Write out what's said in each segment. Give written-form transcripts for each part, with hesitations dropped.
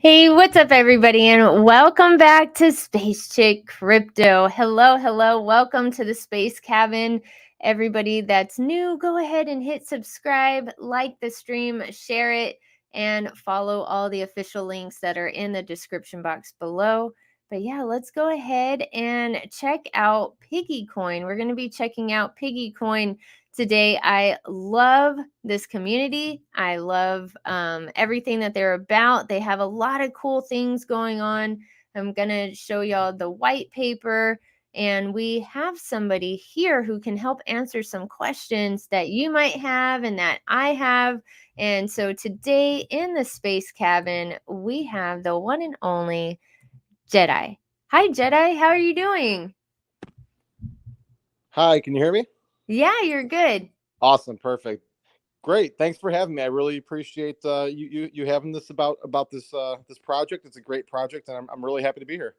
Hey, what's up, everybody, and welcome back to Space Chick Crypto. Hello, hello, welcome to the Space Cabin. Everybody that's new, go ahead and hit subscribe, like the stream, share it, and follow all the official links that are in the description box below. But yeah, let's go ahead and check out Piggy Coin. We're going to be checking out Piggy Coin today. I love this community. I love everything that they're about. They have a lot of cool things going on. I'm going to show y'all the white paper, and we have somebody here who can help answer some questions that you might have and that I have. And so today in the Space Cabin, we have the one and only JEDI. Hi, JEDI. How are you doing? Hi, can you hear me? Yeah, you're good. Awesome, perfect, great. Thanks for having me. I really appreciate you having this about this project. It's a great project, and I'm really happy to be here.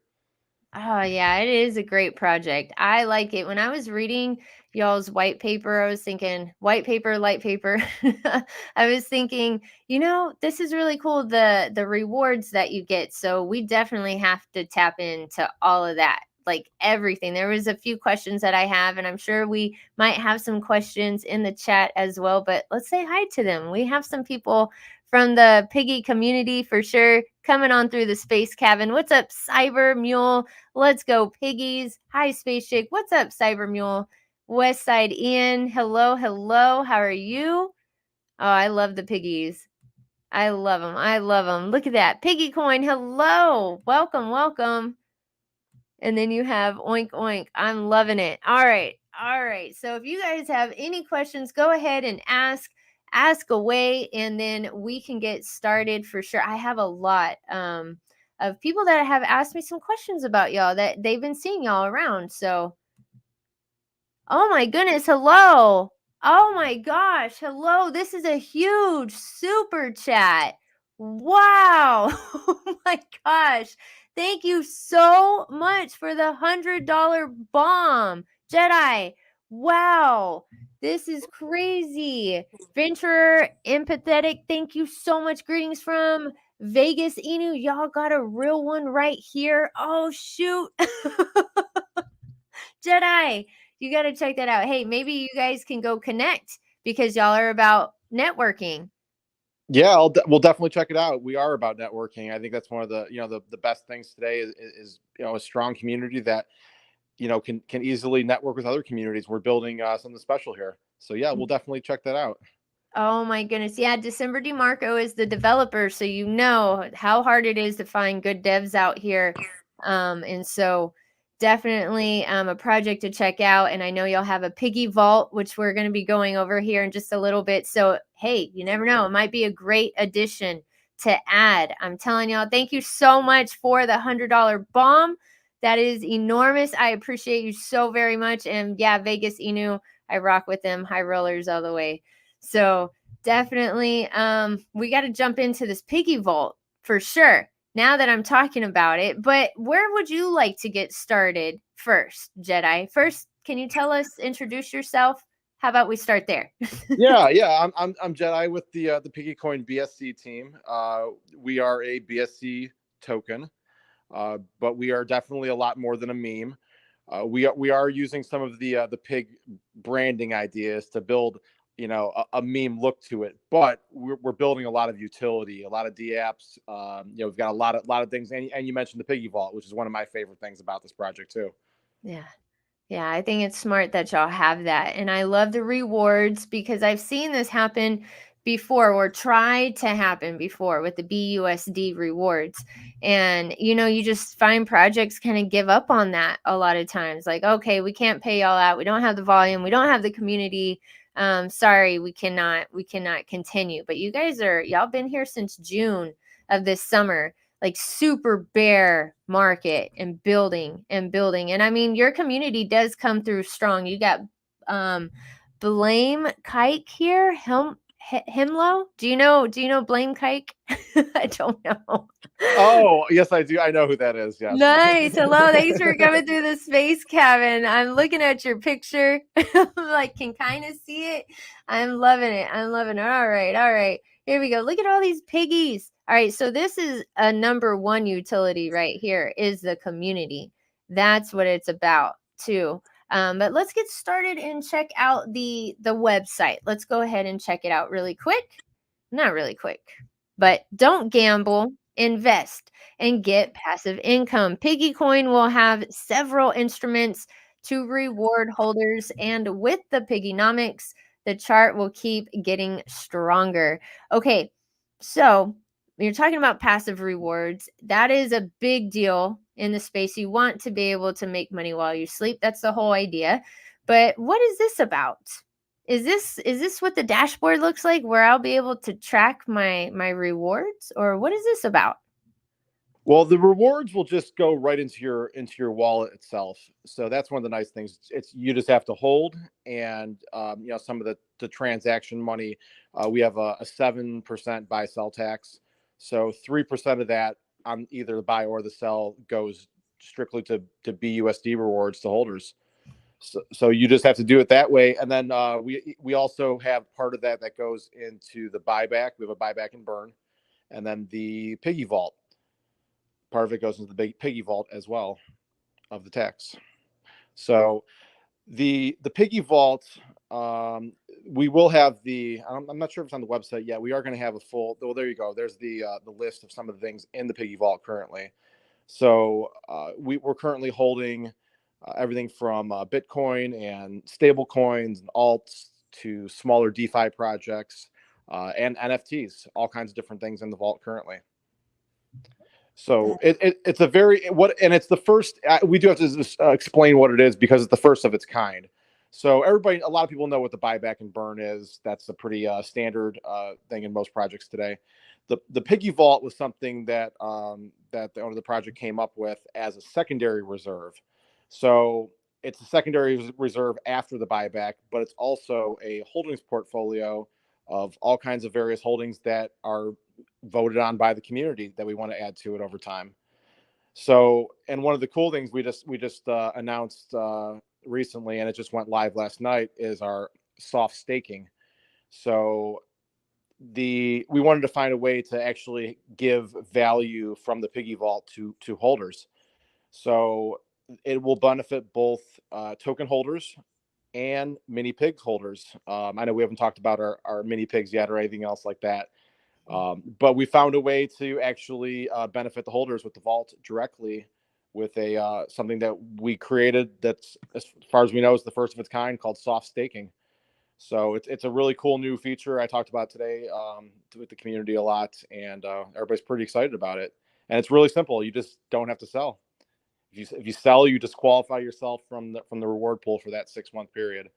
Oh, yeah, it is a great project. I like it. When I was reading y'all's white paper, I was thinking white paper, light paper. I was thinking, this is really cool, the rewards that you get. So we definitely have to tap into all of that. Like everything. There was a few questions that I have, and I'm sure we might have some questions in the chat as well, but let's say hi to them. We have some people from the Piggy community for sure coming on through the Space Cabin. What's up, Cyber Mule? Let's go, Piggies. Hi, Space Chick. What's up, Cyber Mule? West Side Ian. Hello, hello. How are you? Oh, I love the Piggies. I love them. I love them. Look at that. Piggy Coin. Hello. Welcome, welcome. And then you have Oink Oink. I'm loving it. All right. All right. So if you guys have any questions, go ahead and ask away, and then we can get started for sure. I have a lot of people that have asked me some questions about y'all that they've been seeing y'all around. So, oh my goodness, hello. Oh my gosh, hello. This is a huge super chat. Wow. Oh my gosh. Thank you so much for the $100 bomb. JEDI. Wow. This is crazy. Venturer Empathetic, thank you so much. Greetings from Vegas, Inu. Y'all got a real one right here. Oh, shoot. JEDI, you got to check that out. Hey, maybe you guys can go connect because y'all are about networking. Yeah, we'll definitely check it out. We are about networking. I think that's one of the best things today is a strong community that can easily network with other communities. We're building something special here, so yeah, we'll definitely check that out. Oh my goodness. Yeah, December DeMarco is the developer, so you know how hard it is to find good devs out here. And so definitely a project to check out. And I know y'all have a Piggy Vault, which we're going to be going over here in just a little bit. So hey, you never know. It might be a great addition to add. I'm telling y'all, thank you so much for the $100 bomb. That is enormous. I appreciate you so very much. And yeah, Vegas Inu, I rock with them. High rollers all the way. So definitely, we got to jump into this Piggy Vault for sure. Now that I'm talking about it, but where would you like to get started first, JEDI? First, can you introduce yourself? How about we start there? Yeah. I'm JEDI with the Piggy Coin BSC team. We are a BSC token, but we are definitely a lot more than a meme. We are using some of the pig branding ideas to build a meme look to it, but we're building a lot of utility, a lot of DApps. We've got a lot of things, and you mentioned the Piggy Vault, which is one of my favorite things about this project too. Yeah. Yeah, I think it's smart that y'all have that. And I love the rewards because I've seen this happen before or tried to happen before with the BUSD rewards. And, you just find projects kind of give up on that a lot of times. Like, okay, we can't pay y'all out. We don't have the volume. We don't have the community. Sorry, we cannot continue. But y'all been here since June of this summer, like super bear market and building and building. And I mean, your community does come through strong. You got Blame Kike here. Himlo? Do you know Blame Kike? I don't know. Oh, yes, I do. I know who that is. Yes. Nice. Hello. Thanks for coming through the Space Cabin. I'm looking at your picture. Like, can kind of see it. I'm loving it. I'm loving it. All right. All right. Here we go. Look at all these piggies. All right, so this is a number one utility right here, is the community. That's what it's about too. But let's get started and check out the website. Let's go ahead and check it out really quick. Not really quick, but don't gamble, invest, and get passive income. Piggy Coin will have several instruments to reward holders, and with the Piggynomics, the chart will keep getting stronger. Okay, so when you're talking about passive rewards, that is a big deal in the space. You want to be able to make money while you sleep. That's the whole idea. But what is this about? Is this what the dashboard looks like, where I'll be able to track my rewards, or what is this about? Well, the rewards will just go right into your wallet itself. So that's one of the nice things. It's you just have to hold, and some of the transaction money. We have a 7% buy sell tax, so 3% of that on either the buy or the sell goes strictly to BUSD rewards to holders. So you just have to do it that way, and then we also have part of that goes into the buyback. We have a buyback and burn, and then the piggy vault. Part of it goes into the big piggy vault as well of the tax. So the piggy vault, we will have I'm not sure if it's on the website yet. We are going to have a full. Well, there you go. There's the list of some of the things in the piggy vault currently. So we're currently holding everything from Bitcoin and stable coins and alts to smaller DeFi projects and NFTs, all kinds of different things in the vault currently. So it's a very and it's the first. We do have to explain what it is because it's the first of its kind. So a lot of people know what the buyback and burn is. That's a pretty standard thing in most projects today. The piggy vault was something that that the owner of the project came up with as a secondary reserve. So it's a secondary reserve after the buyback, but it's also a holdings portfolio of all kinds of various holdings that are voted on by the community that we want to add to it over time. So, and one of the cool things we just announced recently, and it just went live last night, is our soft staking. So we wanted to find a way to actually give value from the piggy vault to holders. So it will benefit both token holders and mini pig holders. I know we haven't talked about our mini pigs yet or anything else like that. But we found a way to actually benefit the holders with the vault directly with a something that we created that's, as far as we know, is the first of its kind, called soft staking. So it's a really cool new feature I talked about today with the community a lot, and everybody's pretty excited about it. And it's really simple. You just don't have to sell. If you sell, you disqualify yourself from the reward pool for that 6-month period,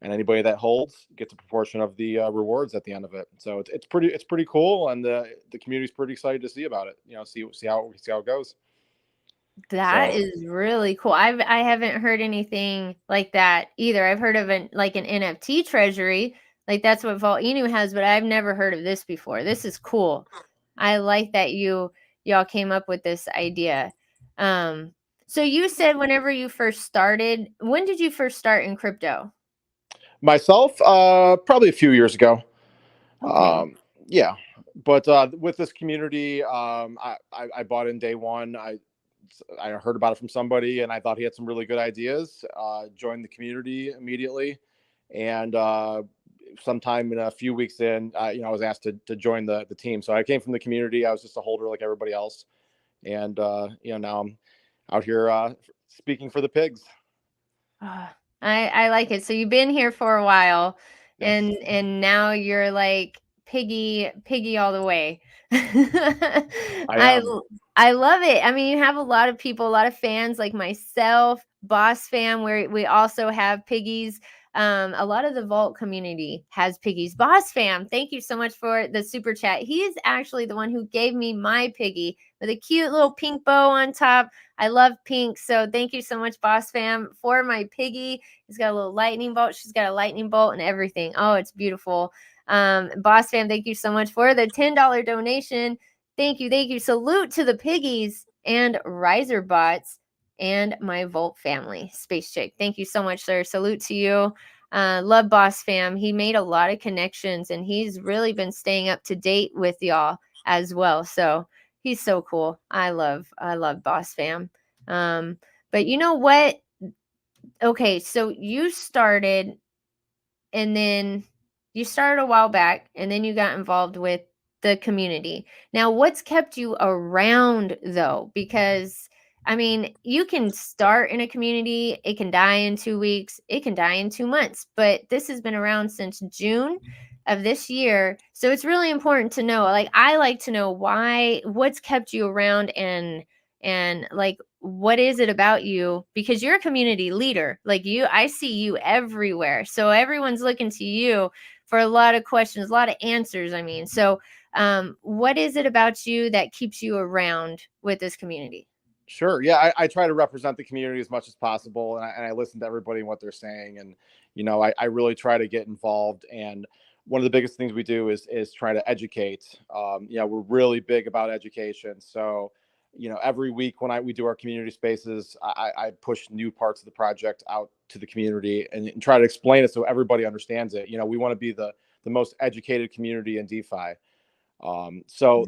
and anybody that holds gets a proportion of the rewards at the end of it. So it's pretty cool, and the community's pretty excited to see about it. See how it goes. That is really cool. I haven't heard anything like that either. I've heard of an NFT treasury, like that's what Vault Inu has, but I've never heard of this before. This is cool. I like that y'all came up with this idea. So you said whenever you first started, when did you first start in crypto? Myself, probably a few years ago. Okay. Yeah, but with this community, I bought in day one. I heard about it from somebody, and I thought he had some really good ideas. Joined the community immediately, and sometime in a few weeks in, I was asked to join the team. So I came from the community. I was just a holder like everybody else, and now I'm out here speaking for the pigs. I like it. So you've been here for a while, Yes. and now you're like piggy all the way. I I am. I love it. I mean, you have a lot of people, a lot of fans like myself, Boss Fam, where we also have piggies. A lot of the Vault community has piggies. Boss Fam, thank you so much for the super chat. He is actually the one who gave me my piggy with a cute little pink bow on top. I love pink, so thank you so much, Boss Fam, for my piggy. He's got a little lightning bolt. She's got a lightning bolt and everything. Oh, it's beautiful. Boss Fam, thank you so much for the $10 donation. Thank you, thank you. Salute to the piggies and riser bots and my Volt family. Space Chick, thank you so much, sir. Salute to you. Love Boss Fam. He made a lot of connections, and he's really been staying up to date with y'all as well. So he's so cool. I love Boss Fam. But you know what? Okay, so you started, and then you started a while back, and then you got involved with the community. Now, what's kept you around though? Because I mean, you can start in a community, it can die in 2 weeks, it can die in 2 months, but this has been around since June of this year. So it's really important to know. Like, I like to know why, what's kept you around, and like, what is it about you, because you're a community leader. Like, you, I see you everywhere, so everyone's looking to you for a lot of questions, a lot of answers. I mean, so what is it about you that keeps you around with this community? Sure. Yeah, I try to represent the community as much as possible, and I listen to everybody and what they're saying, and I really try to get involved. And one of the biggest things we do is try to educate. We're really big about education. So, every week when we do our community spaces, I push new parts of the project out to the community and try to explain it so everybody understands it. We want to be the most educated community in DeFi. So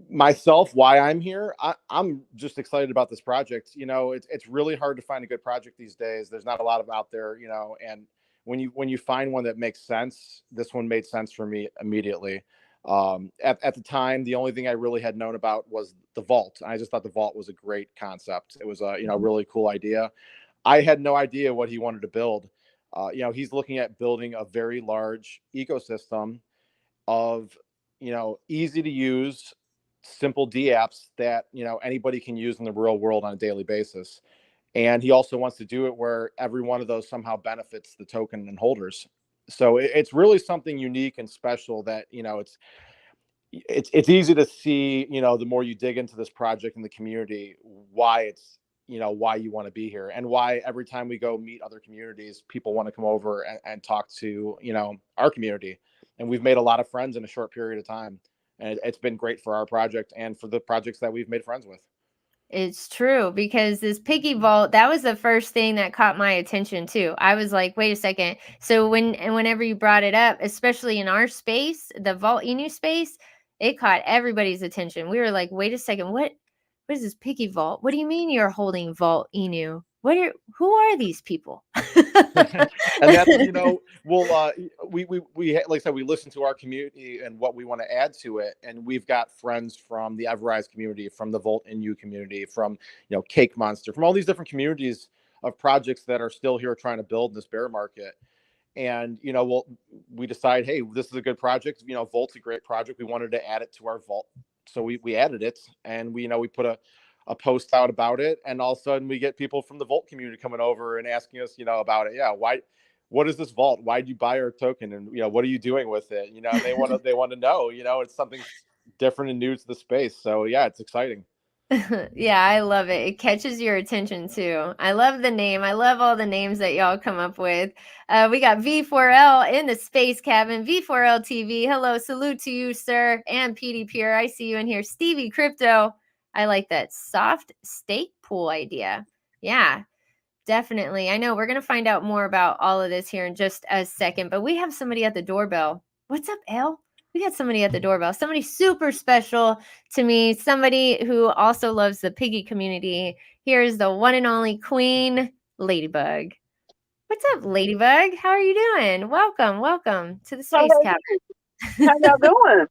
myself, why I'm here, I'm just excited about this project. It's really hard to find a good project these days. There's not a lot of out there, and when you find one that makes sense, this one made sense for me immediately. At the time, the only thing I really had known about was the vault. I just thought the vault was a great concept. It was a really cool idea. I had no idea what he wanted to build. He's looking at building a very large ecosystem of easy to use, simple D apps that anybody can use in the real world on a daily basis. And he also wants to do it where every one of those somehow benefits the token and holders. So it's really something unique and special that it's easy to see, the more you dig into this project and the community, why it's why you want to be here, and why every time we go meet other communities, people want to come over and talk to our community. And we've made a lot of friends in a short period of time, and it's been great for our project and for the projects that we've made friends with. It's true, because this Piggy vault, that was the first thing that caught my attention too. I was like, wait a second. So whenever you brought it up, especially in our space, the Vault Inu space, it caught everybody's attention. We were like, wait a second, what is this Piggy vault? What do you mean you're holding Vault Inu? Who are these people? And that's we'll we like I said, we listen to our community and what we want to add to it, and we've got friends from the Everrise community, from the Volt NU community, from Cake Monster, from all these different communities of projects that are still here trying to build this bear market. And we decide, hey, this is a good project. Volt's a great project. We wanted to add it to our Vault, so we added it, and we put a post out about it, and all of a sudden we get people from the Volt community coming over and asking us, about it. Yeah, what is this Vault? Why'd you buy our token? And what are you doing with it? And they want to know, it's something different and new to the space. So yeah, it's exciting. Yeah, I love it. It catches your attention too. I love the name. I love all the names that y'all come up with. We got V4L in the space cabin. V4L TV. Hello, salute to you, sir. And PD Pure. I see you in here. Stevie Crypto. I like that soft stake pool idea. Yeah, definitely. I know we're going to find out more about all of this here in just a second, but we have somebody at the doorbell. What's up, Elle? We got somebody at the doorbell. Somebody super special to me. Somebody who also loves the Piggy community. Here's the one and only Queen Ladybug. What's up, Ladybug? How are you doing? Welcome to the space Hello, cabin. how y'all doing?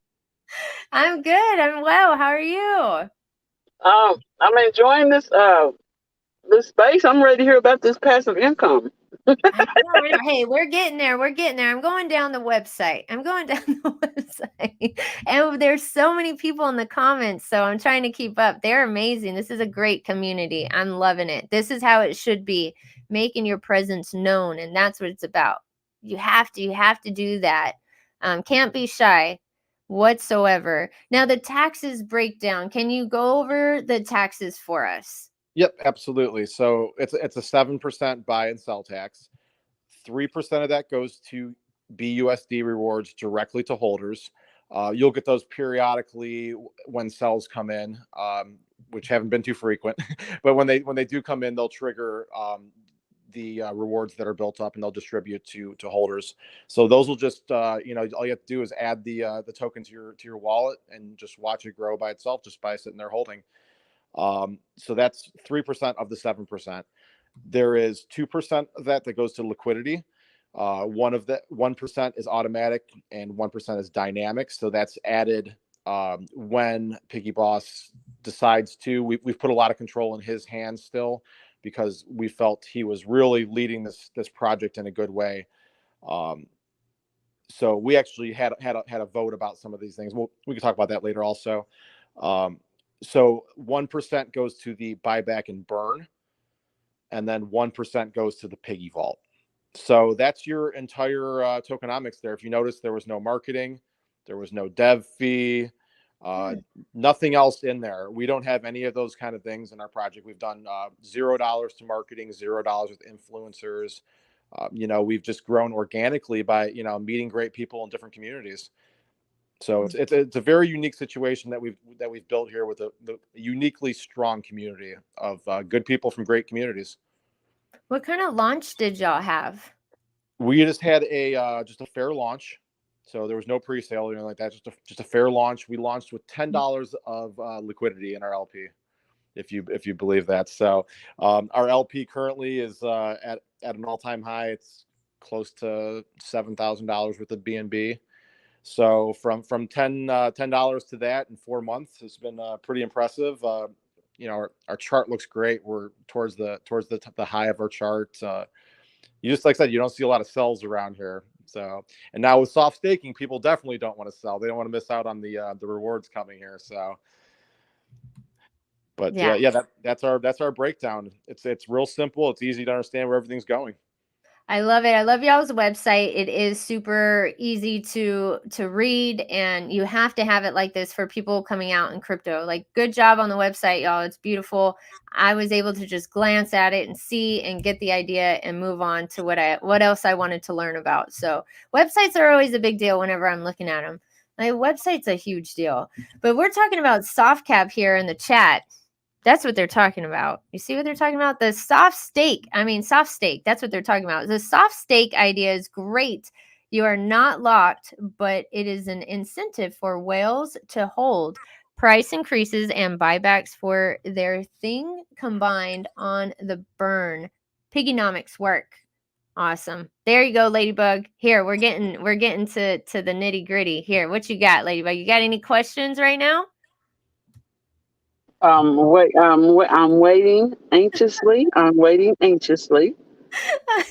I'm good. I'm well. How are you? I'm enjoying this space. I'm ready to hear about this passive income. I know. Hey, we're getting there. We're getting there. I'm going down the website. And there's so many people in the comments, so I'm trying to keep up. They're amazing. This is a great community. I'm loving it. This is how it should be, making your presence known, and that's what it's about. You have to do that. Can't be shy whatsoever. Now, the taxes breakdown. Can you go over the taxes for us? Yep, absolutely. So it's a 7% buy and sell tax. 3% of that goes to BUSD rewards directly to holders. You'll get those periodically when sells come in, which haven't been too frequent. But when they do come in, they'll trigger the rewards that are built up, and they'll distribute to holders. So those will just all you have to do is add the token to your wallet and just watch it grow by itself just by sitting there holding. So that's 3% of the 7%. There is 2% of that goes to liquidity. 1% is automatic and 1% is dynamic. So that's added when Piggy Boss decides to. We've put a lot of control in his hands still, because we felt he was really leading this project in a good way. So we actually had a vote about some of these things. We can talk about that later also. So 1% goes to the buyback and burn, and then 1% goes to the Piggy vault. So that's your entire tokenomics there. If you notice, there was no marketing, there was no dev fee, nothing else in there. We don't have any of those kind of things in our project. We've done $0 to marketing, $0 with influencers. We've just grown organically by meeting great people in different communities. So it's a very unique situation that we've built here with a uniquely strong community of good people from great communities. What kind of launch did y'all have? We just had a fair launch, so there was no pre-sale or anything like that. Just a fair launch. We launched with $10 of liquidity in our LP, if you believe that. So our LP currently is at an all-time high. It's close to $7,000 worth of BNB. So from $10 to that in 4 months has been pretty impressive. Our chart looks great. We're towards the high of our chart. You just, like I said, you don't see a lot of sells around here. So, and now with soft staking, people definitely don't want to sell. They don't want to miss out on the rewards coming here. So, but yeah, that's our breakdown. It's real simple. It's easy to understand where everything's going. I love it. I love y'all's website. It is super easy to read, and you have to have it like this for people coming out in crypto. Like, good job on the website, y'all. It's beautiful. I was able to just glance at it and see and get the idea and move on to what else I wanted to learn about. So websites are always a big deal whenever I'm looking at them. My website's a huge deal. But we're talking about soft cap here in the chat. That's what they're talking about. You see what they're talking about? The soft stake. That's what they're talking about. The soft stake idea is great. You are not locked, but it is an incentive for whales to hold. Price increases and buybacks for their thing combined on the burn. Piggynomics work. Awesome. There you go, Ladybug. Here, we're getting to the nitty-gritty. Here, what you got, Ladybug? You got any questions right now? I'm waiting anxiously.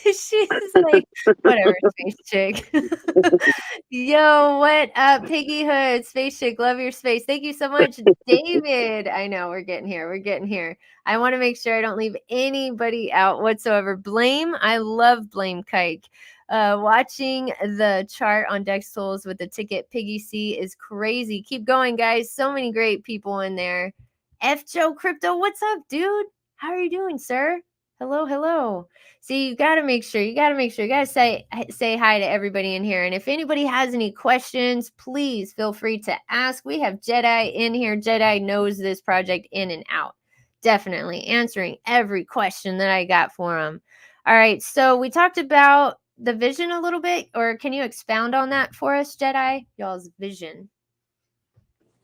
She's like, whatever, space chick. Yo, what up, Piggy Hood, space chick, love your space. Thank you so much, David. I know we're getting here. I want to make sure I don't leave anybody out whatsoever. Blame, I love Blame Kike. Watching the chart on Dex Tools with the ticket Piggy C is crazy. Keep going, guys. So many great people in there. F Joe Crypto, what's up, dude? How are you doing, sir? Hello. See, you gotta make sure. You gotta say hi to everybody in here. And if anybody has any questions, please feel free to ask. We have JEDI in here. JEDI knows this project in and out. Definitely answering every question that I got for him. All right, so we talked about the vision a little bit, or can you expound on that for us, JEDI? Y'all's vision.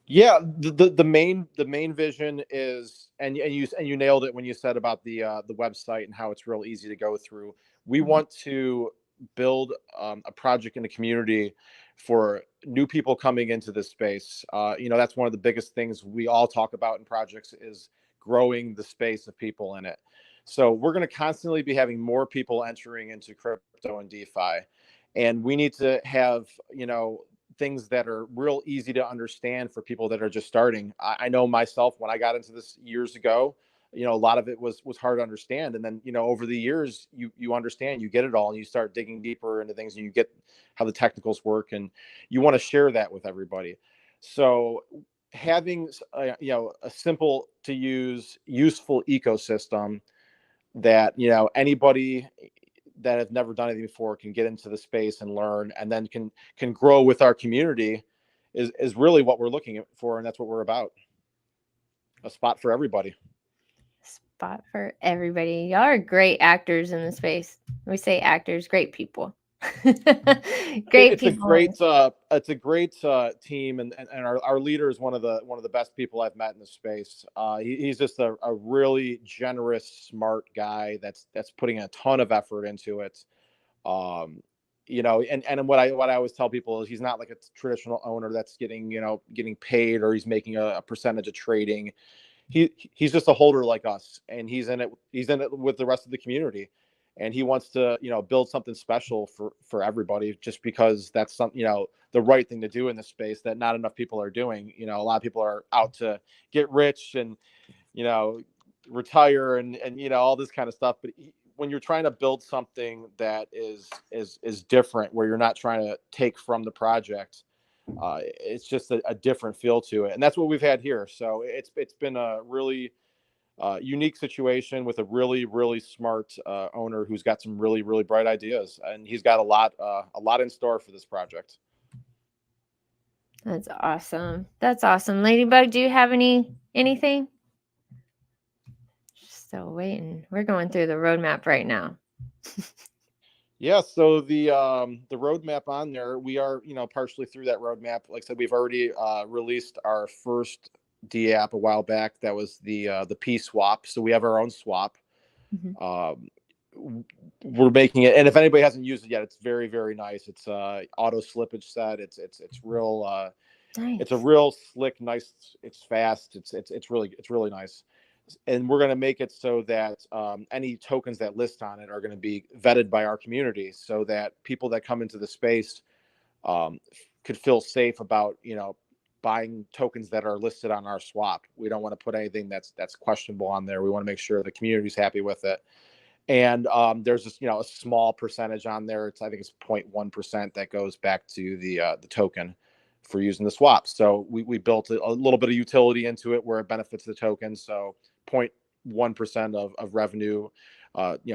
Yeah, the main vision is, and you nailed it when you said about the website and how it's real easy to go through. We want to build a project in a community for new people coming into this space. That's one of the biggest things we all talk about in projects is growing the space of people in it. So we're going to constantly be having more people entering into crypto and DeFi, and we need to have things that are real easy to understand for people that are just starting. I know myself, when I got into this years ago, a lot of it was hard to understand. And then, over the years, you understand, you get it all, and you start digging deeper into things, and you get how the technicals work, and you want to share that with everybody. So having, a simple to use, useful ecosystem that, anybody that have never done anything before can get into the space and learn, and then can grow with our community is really what we're looking for, and that's what we're about. A spot for everybody. spot for everybody. Y'all are great actors in the space. We say actors, great people. Great It's a people. great team, and our leader is one of the best people I've met in the space. He's just a really generous, smart guy that's putting a ton of effort into it. Um, and what I always tell people is he's not like a traditional owner that's getting paid, or he's making a percentage of trading. He's just a holder like us, and he's in it with the rest of the community, and he wants to build something special for everybody, just because that's something, the right thing to do in this space that not enough people are doing. A lot of people are out to get rich and you know retire and all this kind of stuff, but when you're trying to build something that is different, where you're not trying to take from the project, it's just a different feel to it, and that's what we've had here. So it's been a really unique situation with a really really smart owner who's got some really really bright ideas, and he's got a lot in store for this project. That's awesome. That's awesome. Ladybug, do you have anything? Still waiting. We're going through the roadmap right now. Yeah, so the roadmap on there, we are partially through that roadmap. Like I said, we've already released our first D app a while back. That was the P swap. So we have our own swap. Mm-hmm. We're making it, and if anybody hasn't used it yet, it's very very nice. It's auto slippage set. It's real. Nice. It's a real slick, nice. It's fast. It's really nice. And we're going to make it so that any tokens that list on it are going to be vetted by our community, so that people that come into the space could feel safe about buying tokens that are listed on our swap. We don't want to put anything that's questionable on there. We want to make sure the community's happy with it. And there's just a small percentage on there. I think it's 0.1% that goes back to the token for using the swap. So we built a little bit of utility into it where it benefits the token. So 0.1% of revenue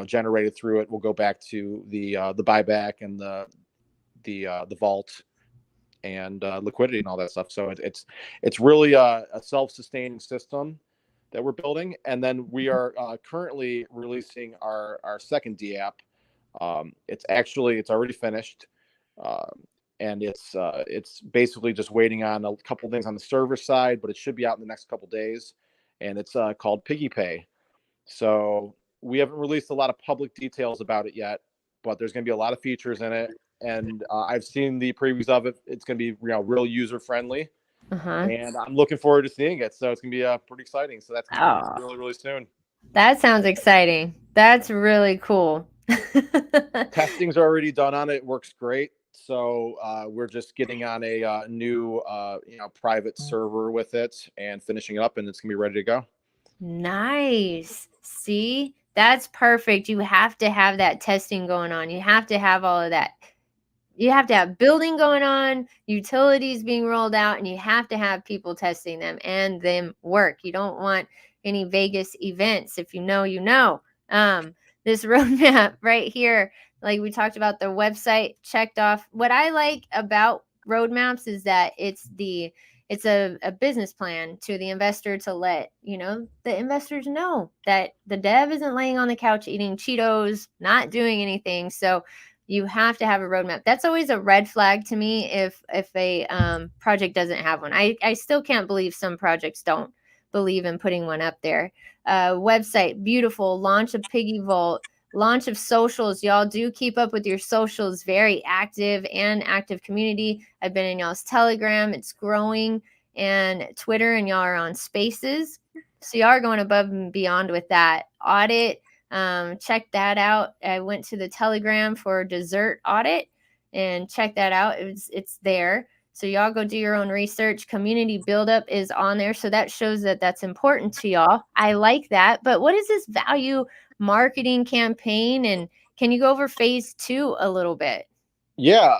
generated through it will go back to the buyback and the vault and liquidity and all that stuff. So it's really a self-sustaining system that we're building. And then we are currently releasing our second D app. It's already finished. And it's basically just waiting on a couple things on the server side, but it should be out in the next couple days. And it's called Piggy Pay. So we haven't released a lot of public details about it yet, but there's going to be a lot of features in it. And I've seen the previews of it. It's going to be real user friendly, and I'm looking forward to seeing it. So it's going to be pretty exciting. So that's going to be really really soon. That sounds exciting. That's really cool. Testing's already done on it. It works great. So we're just getting on a new private server with it and finishing it up, and it's gonna be ready to go. Nice. See, that's perfect. You have to have that testing going on. You have to have all of that. You have to have building going on, utilities being rolled out, and you have to have people testing them and them work. You don't want any Vegas events. If you know, you know. This roadmap right here, like we talked about, the website checked off. What I like about roadmaps is that it's a business plan to the investor to let the investors know that the dev isn't laying on the couch eating Cheetos, not doing anything. So you have to have a roadmap. That's always a red flag to me if a project doesn't have one. I still can't believe some projects don't believe in putting one up there. Website, beautiful. Launch of Piggy Vault. Launch of socials. Y'all do keep up with your socials. Very active community. I've been in y'all's Telegram. It's growing. And Twitter, and y'all are on Spaces. So y'all are going above and beyond with that. Audit. Check that out. I went to the Telegram for dessert audit and check that out. It's there. So y'all go do your own research. Community buildup is on there. So that shows that that's important to y'all. I like that. But what is this value marketing campaign? And can you go over phase 2 a little bit? Yeah,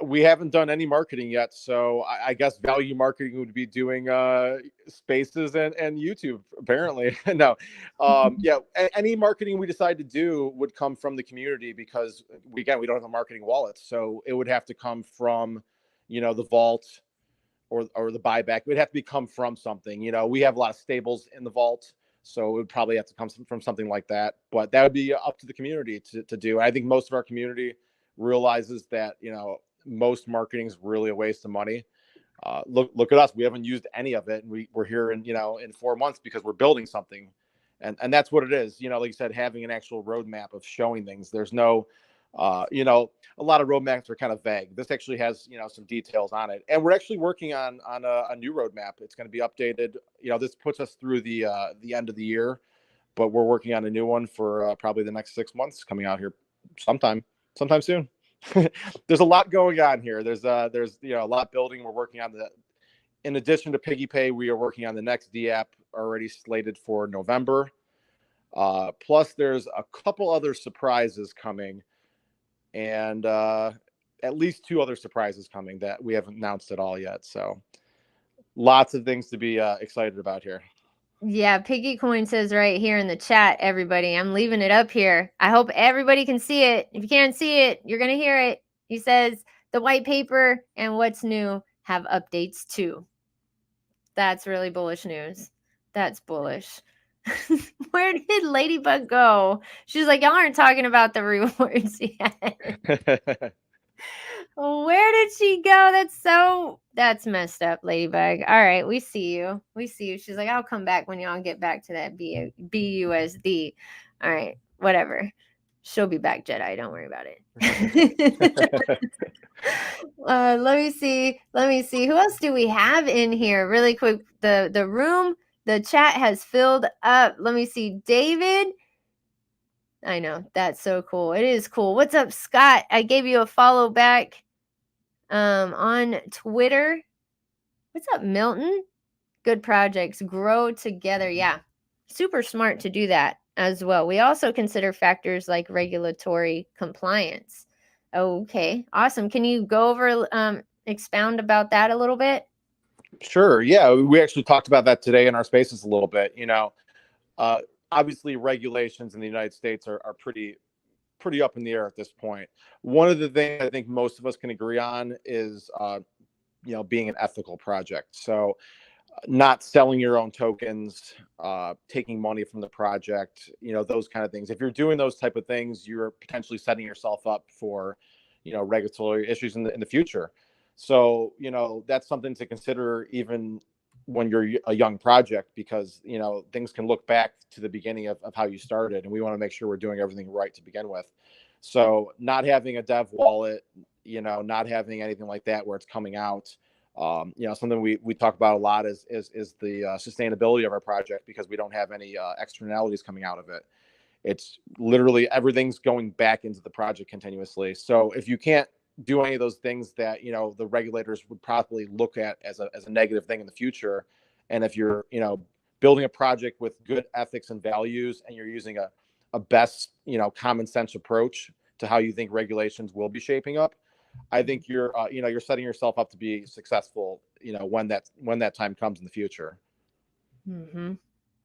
we haven't done any marketing yet, so I guess value marketing would be doing Spaces and YouTube. Apparently, no. Yeah, any marketing we decide to do would come from the community, because we don't have a marketing wallet, so it would have to come from, the vault or the buyback. It would have to come from something. We have a lot of stables in the vault, So it would probably have to come from something like that. But that would be up to the community to do. I think most of our community realizes that, most marketing is really a waste of money. Look at us. We haven't used any of it. And we're here in 4 months because we're building something. And that's what it is. Like you said, having an actual roadmap of showing things. There's no, a lot of roadmaps are kind of vague. This actually has, some details on it. And we're actually working on a new roadmap. It's going to be updated. This puts us through the end of the year, but we're working on a new one for probably the next 6 months, coming out here sometime soon. There's a lot going on here. There's a lot building. We're working on in addition to Piggy Pay, we are working on the next D app already slated for November. Plus there's a couple other surprises coming, and at least 2 other surprises coming that we haven't announced at all yet. So lots of things to be excited about here. Yeah, Piggy Coin says right here in the chat, everybody, I'm leaving it up here. I hope everybody can see it. If you can't see it, you're going to hear it. He says the white paper and what's new have updates too. That's really bullish news. That's bullish. Where did Ladybug go? She's like, y'all aren't talking about the rewards yet. Where did she go? That's messed up, Ladybug. All right, we see you. She's like, I'll come back when y'all get back to that BUSD. All right, whatever. She'll be back, Jedi. Don't worry about it. Let me see. Who else do we have in here? Really quick. The room, the chat has filled up. Let me see. David. I know. That's so cool. It is cool. What's up, Scott? I gave you a follow back on Twitter. What's up, Milton? Good projects grow together. Yeah. Super smart to do that as well. We also consider factors like regulatory compliance. Okay. Awesome. Can you go over, expound about that a little bit? Sure. Yeah. We actually talked about that today in our spaces a little bit. Obviously regulations in the United States are pretty up in the air at this point. One of the things I think most of us can agree on is, being an ethical project. So not selling your own tokens, taking money from the project, those kind of things. If you're doing those type of things, you're potentially setting yourself up for, regulatory issues in the future. So, that's something to consider even when you're a young project, because, things can look back to the beginning of how you started, and we want to make sure we're doing everything right to begin with. So not having a dev wallet, not having anything like that where it's coming out, something we talk about a lot is the sustainability of our project, because we don't have any externalities coming out of it. It's literally everything's going back into the project continuously. So if you can't do any of those things that, the regulators would probably look at as a negative thing in the future, and if you're, building a project with good ethics and values, and you're using a best, common sense approach to how you think regulations will be shaping up, I think you're setting yourself up to be successful, when that time comes in the future. Mm-hmm.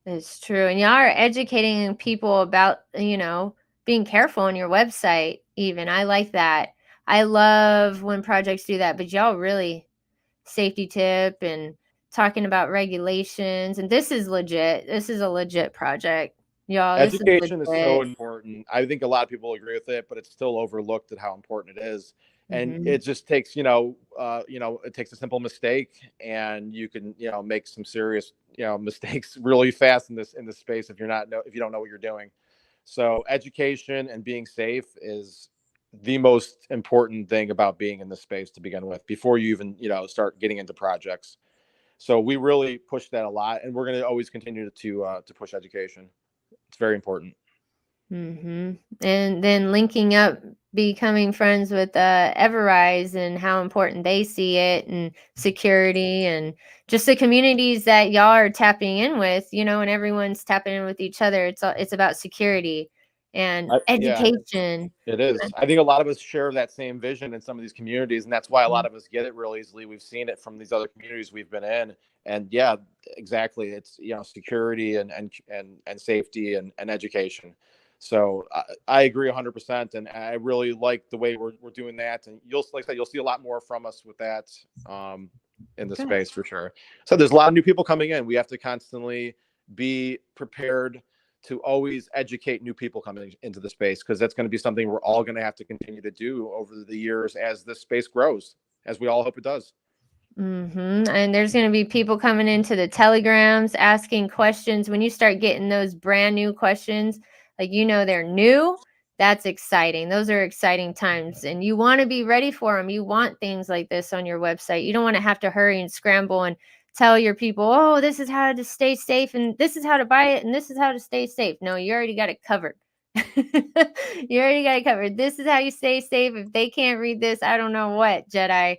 It's true. And y'all are educating people about, being careful on your website even. I like that. I love when projects do that, but y'all really safety tip and talking about regulations. And this is legit. This is a legit project. Y'all, education is so important. I think a lot of people agree with it, but it's still overlooked at how important it is. And it just takes, it takes a simple mistake, and you can, make some serious, mistakes really fast in this space if you don't know what you're doing. So education and being safe is the most important thing about being in this space to begin with, before you even, start getting into projects. So we really push that a lot, and we're going to always continue to push education. It's very important. Mm-hmm. And then linking up, becoming friends with Everrise, and how important they see it, and security, and just the communities that y'all are tapping in with, and everyone's tapping in with each other. It's about security and education. Yeah, it is. I think a lot of us share that same vision in some of these communities, and that's why a lot of us get it real easily. We've seen it from these other communities we've been in, and yeah, exactly. It's security and safety and education. So I agree 100%, and I really like the way we're doing that. And you'll see a lot more from us with that in the space for sure. So there's a lot of new people coming in. We have to constantly, be prepared to always educate new people coming into the space, because that's going to be something we're all going to have to continue to do over the years as this space grows, as we all hope it does. And there's going to be people coming into the telegrams asking questions. When you start getting those brand new questions, like, they're new, that's exciting. Those are exciting times, and you want to be ready for them. You want things like this on your website. You don't want to have to hurry and scramble and tell your people, oh, this is how to stay safe, and this is how to buy it, and this is how to stay safe. No, you already got it covered. You already got it covered. This is how you stay safe. If they can't read this, I don't know what, Jedi.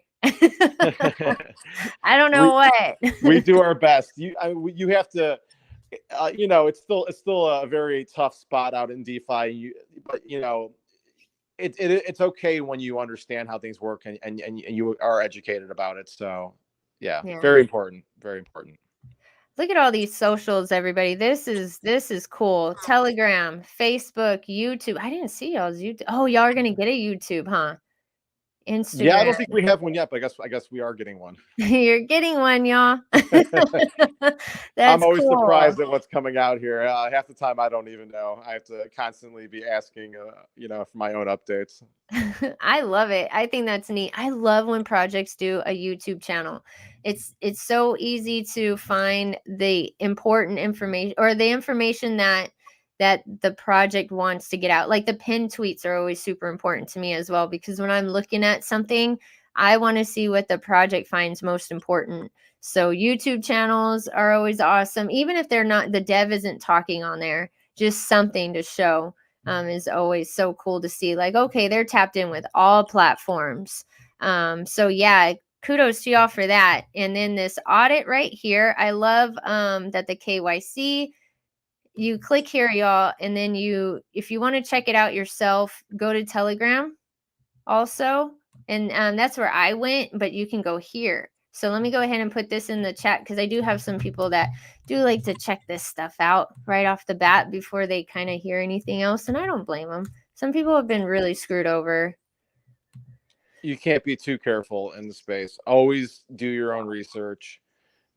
I don't know what. We do our best. You have to, it's still a very tough spot out in DeFi. But it's okay when you understand how things work and you are educated about it. So yeah, very important, very important. Look at all these socials, everybody. This is cool. Telegram, Facebook, YouTube. I didn't see y'all's YouTube. Oh, y'all are gonna get a YouTube, huh? Instagram. Yeah, I don't think we have one yet, but I guess we are getting one. You're getting one, y'all. I'm always surprised at what's coming out here. Half the time I don't even know. I have to constantly be asking, for my own updates. I love it. I think that's neat. I love when projects do a YouTube channel. It's so easy to find the important information, or the information that the project wants to get out. Like the pinned tweets are always super important to me as well, because when I'm looking at something, I want to see what the project finds most important. So YouTube channels are always awesome. Even if the dev isn't talking on there, just something to show is always so cool to see. Like, okay, they're tapped in with all platforms. So yeah, kudos to y'all for that. And then this audit right here, I love that the KYC, you click here, y'all, and then if you want to check it out yourself, go to Telegram also. And that's where I went, but you can go here. So let me go ahead and put this in the chat, because I do have some people that do like to check this stuff out right off the bat before they kind of hear anything else. And I don't blame them. Some people have been really screwed over. You can't be too careful in the space. Always do your own research.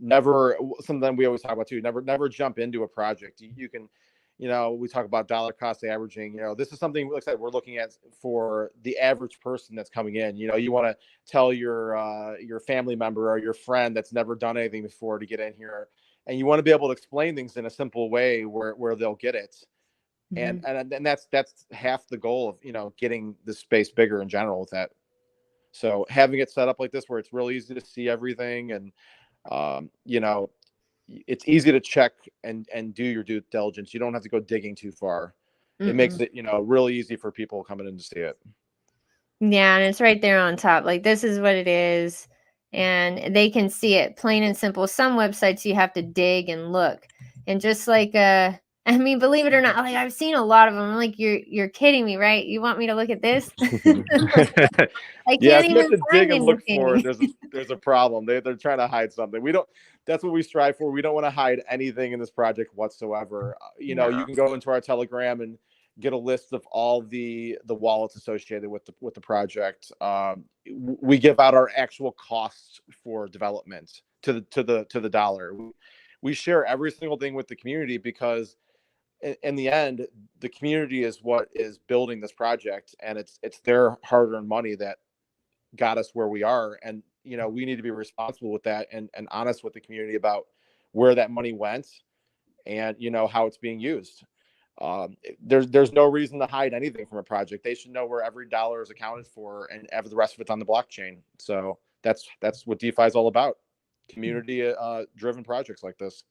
Never, something we always talk about too, never jump into a project. You can, we talk about dollar cost averaging. This is something, like I said, we're looking at for the average person that's coming in. You want to tell your family member or your friend that's never done anything before to get in here, and you want to be able to explain things in a simple way where they'll get it. And that's half the goal of getting the space bigger in general with that. So having it set up like this, where it's really easy to see everything, and it's easy to check and do your due diligence. You don't have to go digging too far. It makes it, really easy for people coming in to see it. Yeah, and it's right there on top. Like, this is what it is, and they can see it plain and simple. Some websites you have to dig and look, and just like I mean, believe it or not, like, I've seen a lot of them. I'm like, you're kidding me, right? You want me to look at this? I can't if you have to dig and look for it, there's a problem. They're trying to hide something. That's what we strive for. We don't want to hide anything in this project whatsoever. You can go into our Telegram and get a list of all the wallets associated with the project. We give out our actual costs for development to the dollar. We share every single thing with the community, because in the end, the community is what is building this project, and it's their hard-earned money that got us where we are. And we need to be responsible with that, and honest with the community about where that money went, and how it's being used. There's no reason to hide anything from a project. They should know where every dollar is accounted for, and the rest of it's on the blockchain. So that's what DeFi is all about. Community driven projects like this.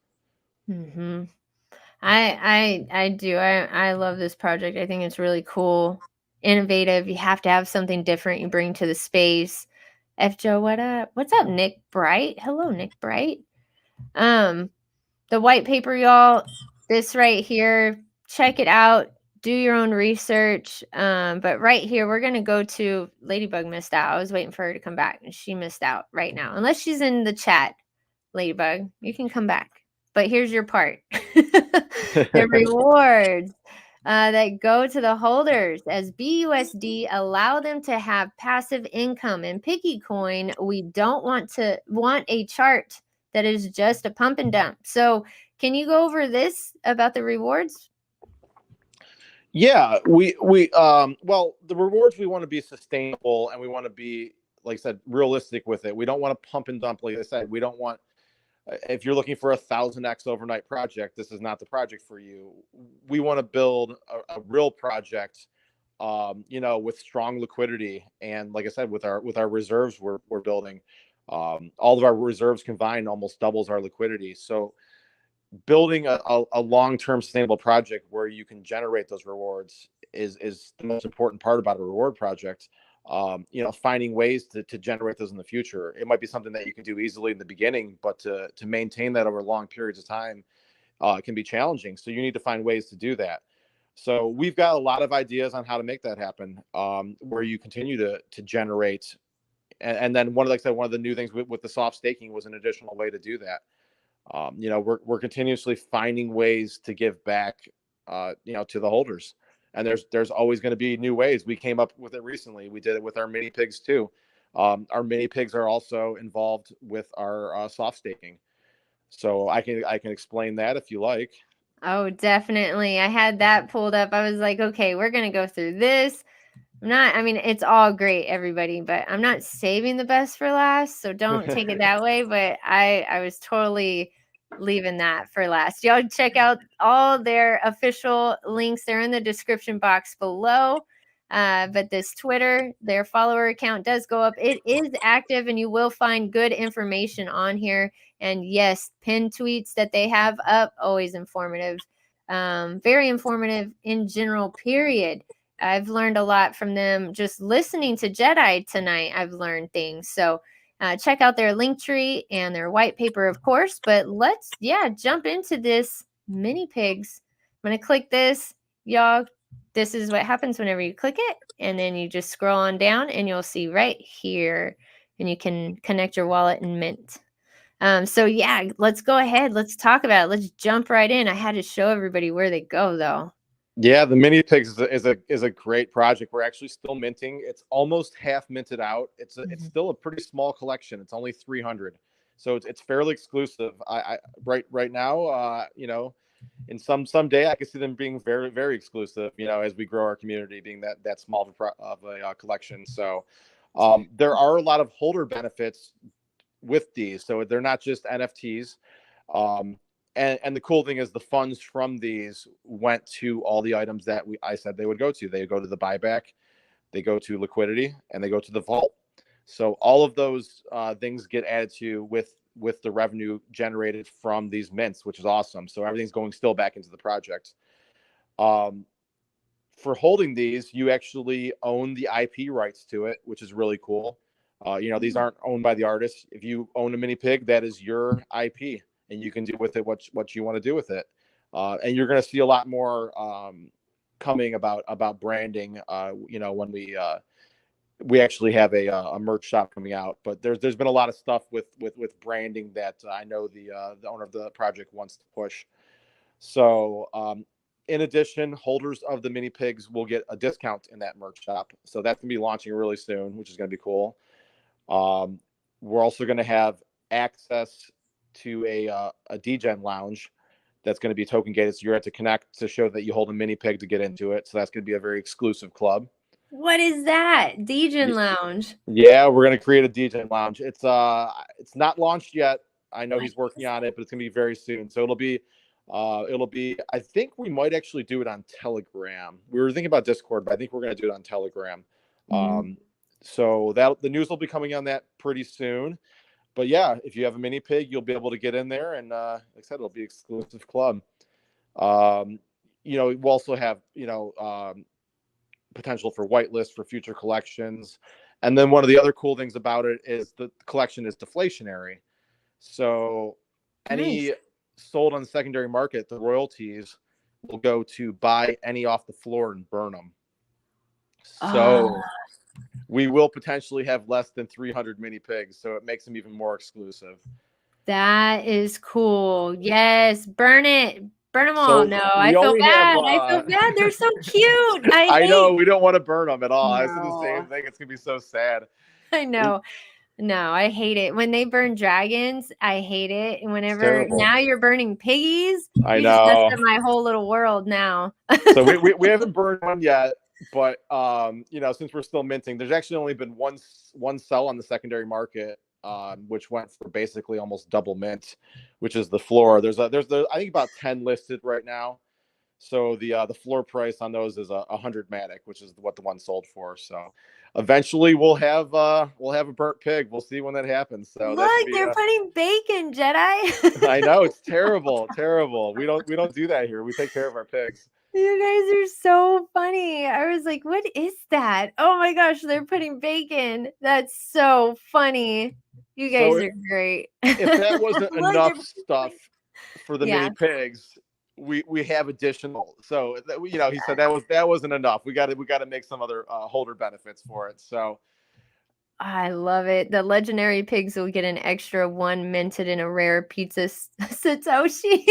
I do. I love this project. I think it's really cool, innovative. You have to have something different you bring to the space. F Joe, what up? What's up, Nick Bright? Hello, Nick Bright. The white paper, y'all. This right here. Check it out. Do your own research. But right here, we're gonna go to Ladybug missed out. I was waiting for her to come back, and she missed out right now. Unless she's in the chat, Ladybug, you can come back. But here's your part. The rewards that go to the holders as BUSD allow them to have passive income. In Piggy coin, we don't want a chart that is just a pump and dump. So Can you go over this about the rewards? Yeah, well, the rewards, we want to be sustainable, and we want to be, like I said, realistic with it. We don't want to pump and dump. Like I said, we don't want, if you're looking for 1,000x overnight project, this is not the project for you. We want to build a real project, with strong liquidity, and like I said, with our reserves we're building, all of our reserves combined almost doubles our liquidity. So building a long-term sustainable project where you can generate those rewards is the most important part about a reward project. Finding ways to generate those in the future. It might be something that you can do easily in the beginning, but to maintain that over long periods of time can be challenging. So you need to find ways to do that. So we've got a lot of ideas on how to make that happen, where you continue to generate. And then like I said, one of the new things with the soft staking was an additional way to do that. We're continuously finding ways to give back, to the holders, and there's always going to be new ways. We came up with it recently. We did it with our mini pigs too. Our mini pigs are also involved with our soft staking, so I can explain that if you like. Oh, definitely. I had that pulled up. I was like, okay, we're going to go through this. I mean, it's all great, everybody, but I'm not saving the best for last, so don't take it that way. But I was totally leaving that for last. Y'all check out all their official links. They're in the description box below. But this Twitter, their follower account does go up. It is active, and you will find good information on here. And yes, pinned tweets that they have up, always informative. Very informative in general, period. I've learned a lot from them just listening to JEDI tonight. I've learned things. So check out their link tree and their white paper, of course. But let's, jump into this mini pigs. I'm going to click this. Y'all, this is what happens whenever you click it. And then you just scroll on down and you'll see right here. And you can connect your wallet and mint. So let's go ahead. Let's talk about it. Let's jump right in. I had to show everybody where they go, though. Yeah, the mini pigs is a great project. We're actually still minting. It's almost half minted out. It's still a pretty small collection. It's only 300, so it's fairly exclusive. I right now, in someday I could see them being very, very exclusive. As we grow our community, being that small of a collection. So there are a lot of holder benefits with these. So they're not just NFTs. And the cool thing is the funds from these went to all the items that I said they would go to. They go to the buyback, they go to liquidity, and they go to the vault. So all of those things get added to with the revenue generated from these mints, which is awesome. So everything's going still back into the project. For holding these, you actually own the IP rights to it, which is really cool. These aren't owned by the artist. If you own a mini pig, that is your IP. And you can do with it what you want to do with it. And you're going to see a lot more coming about branding, when we actually have a merch shop coming out. But there's been a lot of stuff with branding that I know the owner of the project wants to push. So in addition, holders of the mini pigs will get a discount in that merch shop. So that's going to be launching really soon, which is going to be cool. We're also going to have access to a DGen lounge that's going to be token gated. So you're going to connect to show that you hold a mini pig to get into it. So that's going to be a very exclusive club. What is that? DGen lounge? Yeah, we're going to create a DGen lounge. It's not launched yet. I know he's working on it, but it's going to be very soon. So it'll be, I think we might actually do it on Telegram. We were thinking about Discord, but I think we're going to do it on Telegram. So the news will be coming on that pretty soon. But yeah, if you have a mini pig, you'll be able to get in there, and like I said, it'll be exclusive club. We'll also have potential for whitelist for future collections, and then one of the other cool things about it is the collection is deflationary. So any sold on the secondary market, the royalties will go to buy any off the floor and burn them. So we will potentially have less than 300 mini pigs, so it makes them even more exclusive. That is cool. Yes, burn it. Burn them all. No, I feel bad. I feel bad. They're so cute. I know. We don't want to burn them at all. No. I said the same thing. It's going to be so sad. I know. No, I hate it. When they burn dragons, I hate it. And It's whenever terrible. now you're burning piggies, I you just messed know. up my whole little world now. So we haven't burned one yet, but you know, since we're still minting, there's actually only been one sell on the secondary market, which went for basically almost double mint, which is the floor. There's I think about 10 listed right now. So the floor price on those is 100 Matic, which is what the one sold for. So eventually we'll have a burnt pig. We'll see when that happens. So that should Look, be they're putting bacon, Jedi. I know it's terrible, terrible. We don't do that here. We take care of our pigs. You guys are so funny. I was like, what is that? Oh my gosh, they're putting bacon. That's so funny. You guys So are great. if that wasn't Look, enough stuff for the yeah. mini pigs, we have additional. So you know, he said that wasn't enough. We got to make some other holder benefits for it. So I love it. The legendary pigs will get an extra one minted in a rare pizza Satoshi.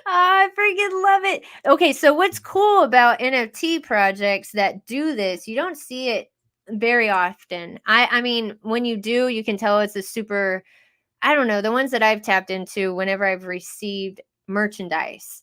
I freaking love it. Okay, so what's cool about NFT projects that do this, you don't see it very often. I mean, when you do, you can tell it's a super, I don't know, the ones that I've tapped into whenever I've received merchandise,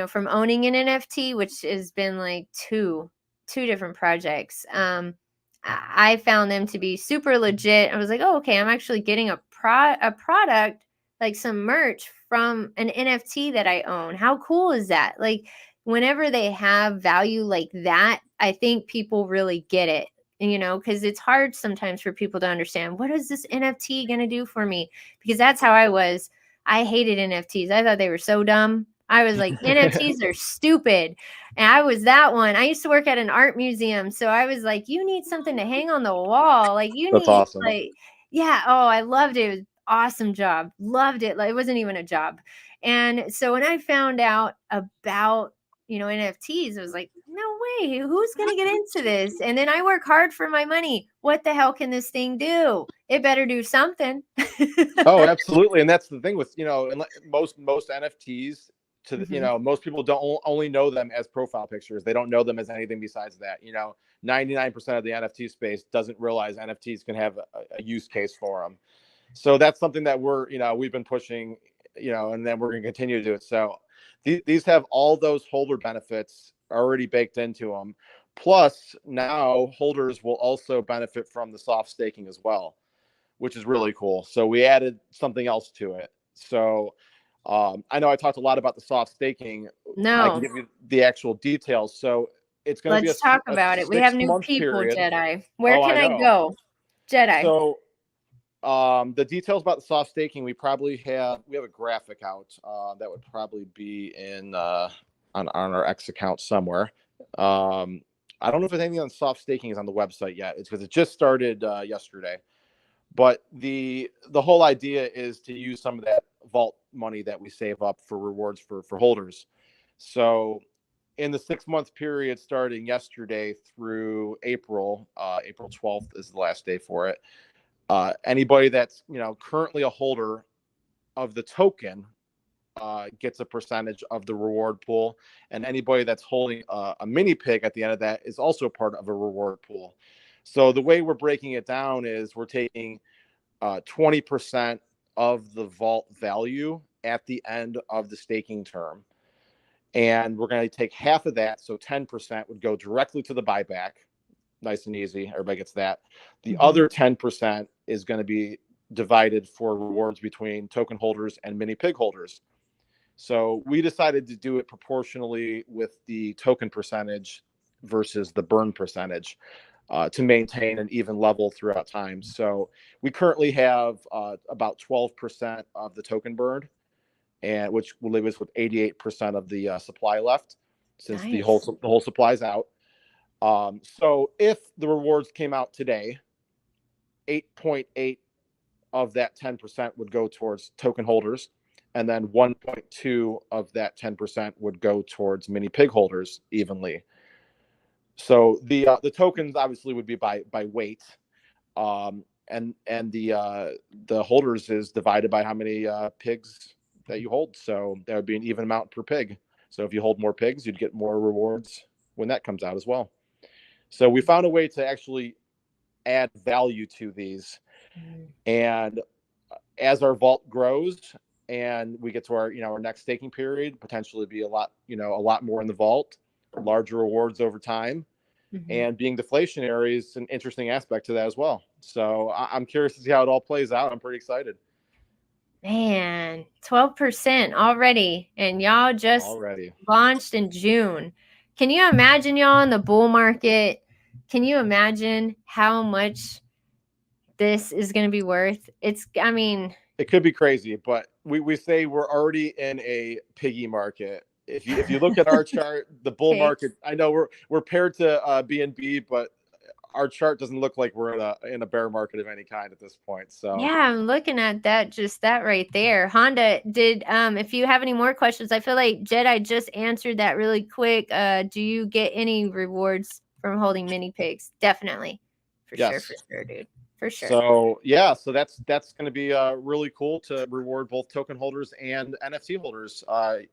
from owning an NFT, which has been like two different projects. I found them to be super legit. I was like, oh, okay, I'm actually getting a product, like some merch from an NFT that I own. How cool is that? Like, whenever they have value like that, I think people really get it. Because it's hard sometimes for people to understand, what is this NFT going to do for me? Because that's how I was. I hated NFTs. I thought they were so dumb. I was like, NFTs are stupid. And I was that one. I used to work at an art museum. So I was like, you need something to hang on the wall. Like, you that's need, awesome. like, yeah. Oh, I loved it. It was an awesome job. Loved it. Like, it wasn't even a job. And so when I found out about, NFTs, I was like, no way. Who's going to get into this? And then I work hard for my money. What the hell can this thing do? It better do something. Oh, absolutely. And that's the thing with, most NFTs to the, Mhm. most people don't only know them as profile pictures. They don't know them as anything besides that. 99% of the NFT space doesn't realize NFTs can have a use case for them. So that's something that we've been pushing, and then we're going to continue to do it. So these have all those holder benefits already baked into them. Plus, now holders will also benefit from the soft staking as well, which is really cool. So we added something else to it. So I know I talked a lot about the soft staking. I can No, give you the actual details. So it's going to be let's talk a about it. We have new 6 month people, period. Jedi. Where Oh, can I I know. go? Jedi. So the details about the soft staking, we have a graphic out that would probably be in on our X account somewhere. I don't know if anything on soft staking is on the website yet. It's because it just started yesterday. But the whole idea is to use some of that vault money that we save up for rewards for holders. So in the 6 month period starting yesterday through April 12th is the last day for it. Anybody that's currently a holder of the token gets a percentage of the reward pool, and anybody that's holding a mini pig at the end of that is also part of a reward pool. So the way we're breaking it down is we're taking 20% of the vault value at the end of the staking term. And we're going to take half of that. So 10% would go directly to the buyback. Nice and easy. Everybody gets that. The other 10% is going to be divided for rewards between token holders and mini pig holders. So we decided to do it proportionally with the token percentage versus the burn percentage to maintain an even level throughout time. So we currently have about 12% of the token burned, and which will leave us with 88% of the supply left, since the Nice. whole supply is out. So if the rewards came out today, 8.8 of that 10% would go towards token holders, and then 1.2 of that 10% would go towards mini pig holders evenly. So the tokens obviously would be by weight, and the holders is divided by how many pigs that you hold. So that would be an even amount per pig. So if you hold more pigs, you'd get more rewards when that comes out as well. So we found a way to actually add value to these. And as our vault grows and we get to our, our next staking period, potentially be a lot more in the vault, larger rewards over time. And being deflationary is an interesting aspect to that as well. So I'm curious to see how it all plays out. I'm pretty excited. Man, 12% already, and y'all just launched in June. Can you imagine, y'all, in the bull market? Can you imagine how much this is going to be worth? It could be crazy, but we say we're already in a piggy market. If you look at our chart, the bull market, I know we're paired to BNB, but our chart doesn't look like we're in a bear market of any kind at this point. So yeah, I'm looking at that, just that right there. Honda, if you have any more questions, I feel like JEDI just answered that really quick. Do you get any rewards from holding mini pigs? Definitely. For sure, dude. For sure. So yeah, so that's going to be really cool to reward both token holders and NFT holders.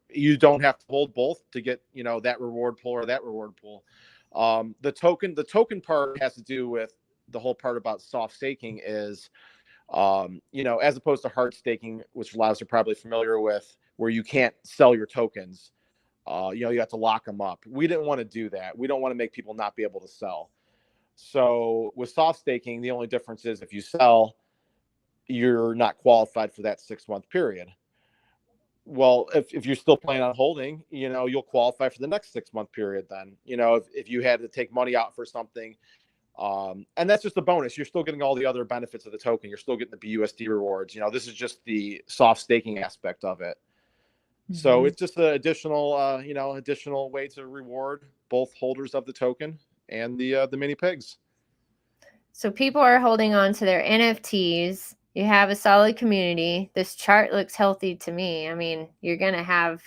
You don't have to hold both to get that reward pool or that reward pool. The token part has to do with the whole part about soft staking is, as opposed to hard staking, which a lot of us are probably familiar with, where you can't sell your tokens. You have to lock them up. We didn't want to do that. We don't want to make people not be able to sell. So with soft staking, the only difference is if you sell, you're not qualified for that 6-month period. Well, if you're still planning on holding, you'll qualify for the next 6-month period then. If you had to take money out for something, and that's just a bonus. You're still getting all the other benefits of the token. You're still getting the BUSD rewards. This is just the soft staking aspect of it. So it's just an additional way to reward both holders of the token and the mini pigs. So people are holding on to their NFTs. You have a solid community. This chart looks healthy to me. I mean, you're going to have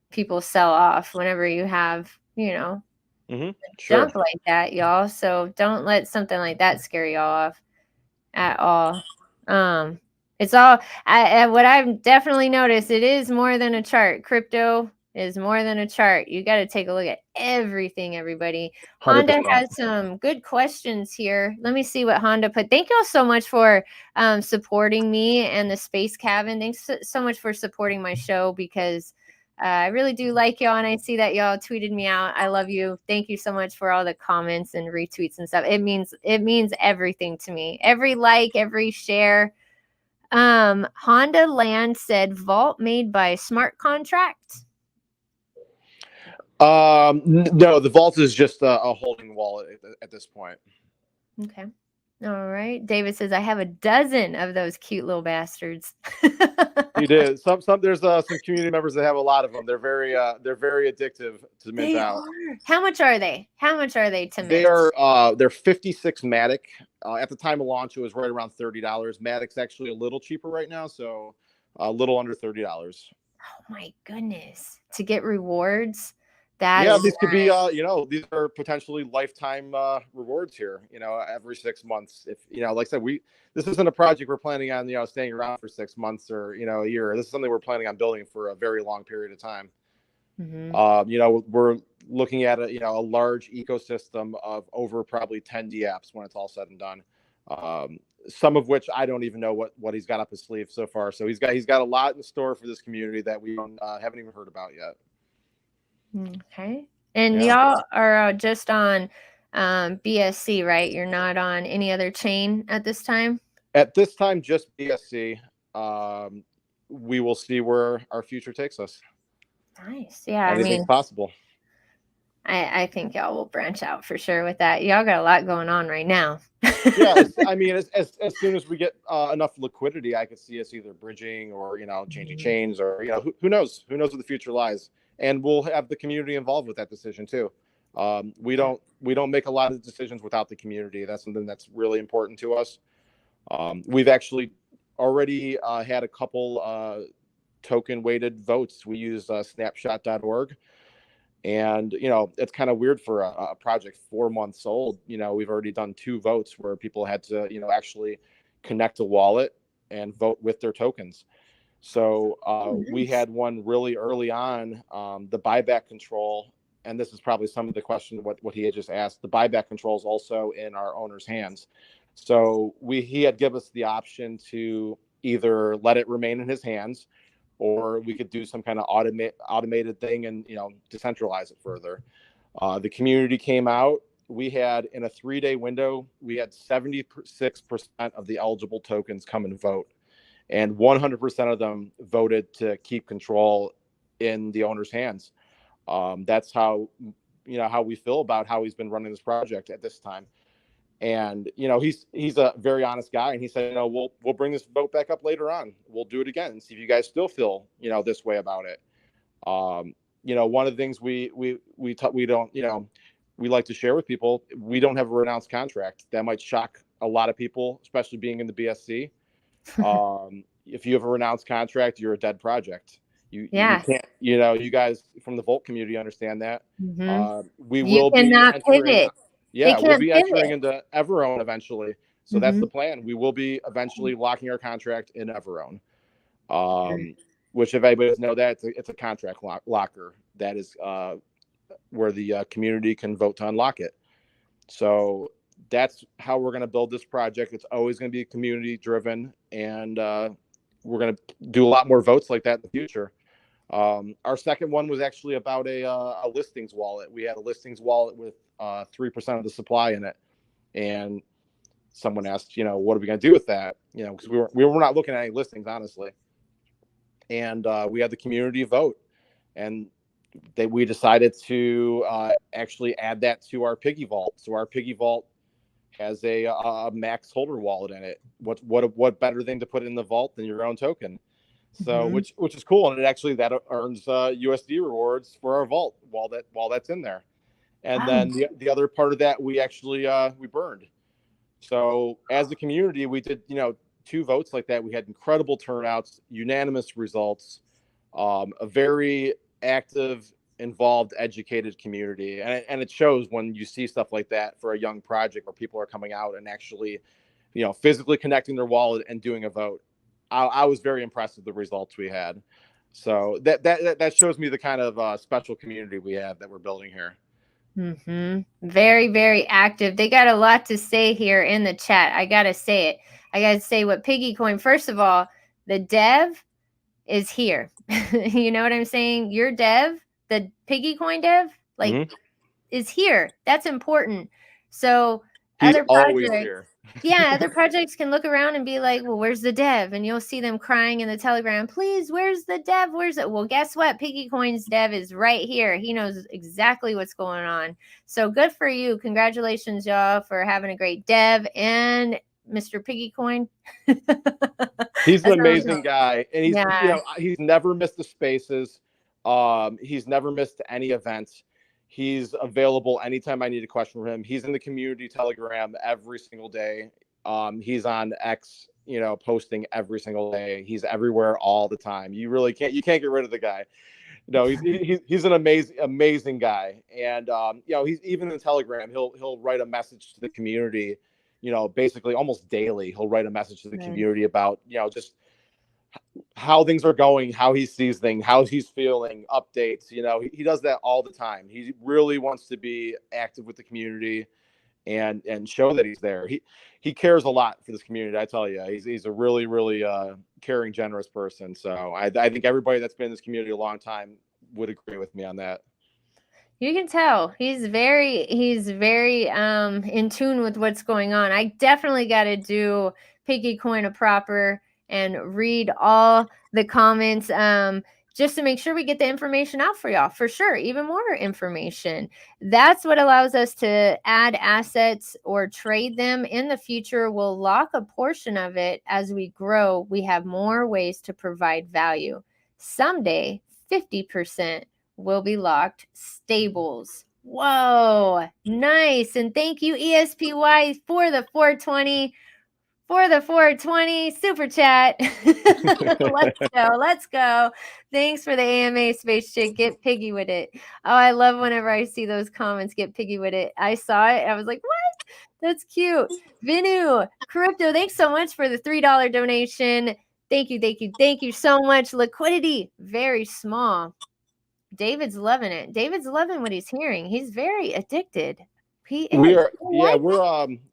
people sell off whenever you have, jump like that, y'all. So don't let something like that scare y'all off at all. It's all, what I've definitely noticed, it is more than a chart. Crypto is more than a chart. You got to take a look at everything, everybody. 100%. Honda has some good questions here. Let me see what Honda put. Thank y'all so much for supporting me and the Space Cabin. Thanks so much for supporting my show, because I really do like y'all, and I see that y'all tweeted me out. I love you. Thank you so much for all the comments and retweets and stuff. It means everything to me. Every like, every share. Honda Land said vault made by smart contract. No, the vault is just a holding wallet at this point. Okay. All right. David says, I have a dozen of those cute little bastards. You did. There's some community members that have a lot of them. They're very addictive to mint out. How much are they? To mint? They're 56 Matic. At the time of launch, it was right around $30. Matic's actually a little cheaper right now, so a little under $30. Oh my goodness. To get rewards. These could be, these are potentially lifetime rewards here, every 6 months. If, like I said, this isn't a project we're planning on, staying around for 6 months or, a year. This is something we're planning on building for a very long period of time. We're looking at a large ecosystem of over probably 10 DApps when it's all said and done. Some of which I don't even know what he's got up his sleeve so far. So he's got a lot in store for this community that we haven't even heard about yet. Okay. And y'all are just on BSC, right? You're not on any other chain at this time? At this time, just BSC. We will see where our future takes us. Nice. Yeah. Anything's possible. I think y'all will branch out for sure with that. Y'all got a lot going on right now. As soon as we get enough liquidity, I could see us either bridging or, changing chains or, who knows? Who knows where the future lies? And we'll have the community involved with that decision too. We don't make a lot of decisions without the community. That's something that's really important to us. We've actually already had a couple token weighted votes. We use snapshot.org. And, it's kind of weird for a project 4 months old. We've already done 2 votes where people had to, actually connect a wallet and vote with their tokens. So we had one really early on, the buyback control, and this is probably some of the question what he had just asked. The buyback control is also in our owner's hands. So he had given us the option to either let it remain in his hands, or we could do some kind of automated thing and decentralize it further. The community came out. We had, in a 3-day window, we had 76% of the eligible tokens come and vote, and 100% of them voted to keep control in the owner's hands. That's how how we feel about how he's been running this project at this time. And he's a very honest guy, and he said, we'll bring this vote back up later on. We'll do it again and see if you guys still feel this way about it. One of the things we don't we like to share with people, we don't have a renounced contract. That might shock a lot of people, especially being in the BSC. If you have a renounced contract, you're a dead project. You can't, you guys from the Volt community understand that. We will be entering, we'll be entering into Everone eventually. So that's the plan. We will be eventually locking our contract in Everone. Which, if anybody doesn't know that, it's a contract locker. That is where the community can vote to unlock it. So that's how we're going to build this project. It's always going to be community driven, and we're going to do a lot more votes like that in the future. Our second one was actually about a listings wallet. We had a listings wallet with 3% of the supply in it, and someone asked, what are we going to do with that? Because we were not looking at any listings, honestly. And we had the community vote, and we decided to actually add that to our Piggy vault. So our Piggy vault has a max holder wallet in it. What better thing to put in the vault than your own token? So which is cool, and it actually that earns USD rewards for our vault while that's in there. And then the other part of that we actually we burned. So as a community, we did 2 votes like that. We had incredible turnouts, unanimous results, a very active, involved, educated community, and it shows when you see stuff like that for a young project where people are coming out and actually physically connecting their wallet and doing a vote. I was very impressed with the results we had. So that shows me the kind of special community we have that we're building here. Very, very active. They got a lot to say here in the chat. I gotta say it. I gotta say what Piggy Coin. First of all, the dev is here. You know what I'm saying? Your dev, the Piggy Coin dev, is here. That's important. So he's other always projects, here. other projects can look around and be like, well, where's the dev? And you'll see them crying in the Telegram, please, where's the dev? Where's it? Well, guess what? Piggy Coin's dev is right here. He knows exactly what's going on. So good for you. Congratulations, y'all, for having a great dev and Mr. Piggy Coin. He's an amazing guy, and he's never missed the spaces. He's never missed any events. He's available anytime I need a question from him. He's in the community Telegram every single day. He's on X, posting every single day. He's everywhere all the time. You can't get rid of the guy. No, he's an amazing guy. And he's even in Telegram. He'll write a message to the community, basically almost daily. He'll write a message to the community about just how things are going, how he sees things, how he's feeling, updates. He does that all the time. He really wants to be active with the community and show that he's there. He cares a lot for this community. I tell you, he's a really, really caring, generous person. So I think everybody that's been in this community a long time would agree with me on that. You can tell he's very in tune with what's going on. I definitely got to do Piggy Coin a proper and read all the comments just to make sure we get the information out for y'all, for sure. Even more information. That's what allows us to add assets or trade them in the future. We'll lock a portion of it as we grow. We have more ways to provide value. Someday, 50% will be locked. Stables. Whoa, nice. And thank you, ESPY, for the 420. For the 420 super chat. Let's go. Thanks for the AMA space chick. Get Piggy with it. Oh, I love whenever I see those comments. Get Piggy with it. I saw it. I was like, what? That's cute. Vinu Crypto, thanks so much for the $3 donation. Thank you so much. Liquidity, very small. David's loving it. David's loving what he's hearing. He's very addicted. He We is. are, I yeah, like we're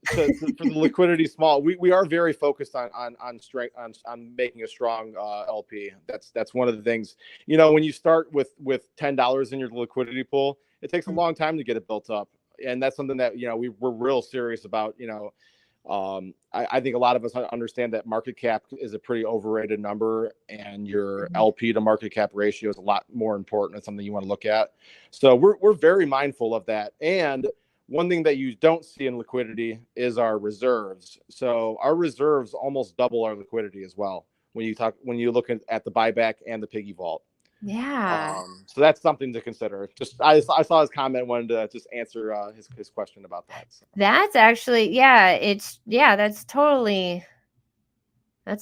for the liquidity small. We are very focused on strength on making a strong LP. That's one of the things. You know, when you start with $10 in your liquidity pool, it takes a that. long time to get it built up, and that's something that we're real serious about. I think a lot of us understand that market cap is a pretty overrated number, and your LP to market cap ratio is a lot more important. It's something you want to look at. So we're very mindful of that. And one thing that you don't see in liquidity is our reserves. So our reserves almost double our liquidity as well when you look at the buyback and the piggy vault. Yeah. So that's something to consider. I saw his comment, wanted to just answer his question about that. So. That's actually, that's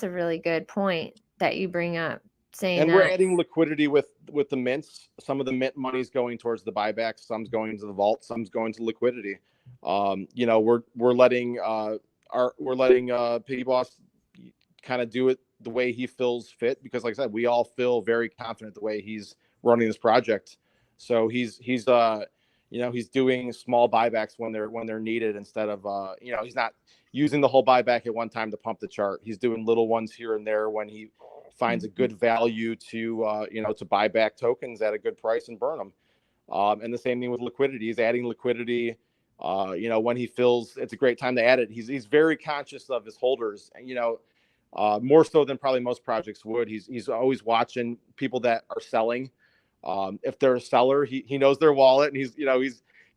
a really good point that you bring up, saying And we're that. adding liquidity with the mints. Some of the mint money is going towards the buyback. Some's going to the vault. Some's going to liquidity. We're letting Piggy Boss kind of do it the way he feels fit, because, like I said, we all feel very confident the way he's running this project. So he's doing small buybacks when they're needed, instead of he's not using the whole buyback at one time to pump the chart. He's doing little ones here and there when he finds a good value to buy back tokens at a good price and burn them. And the same thing with liquidity. He's adding liquidity, when he feels it's a great time to add it. He's very conscious of his holders, and more so than probably most projects would. He's always watching people that are selling. If they're a seller, he knows their wallet, and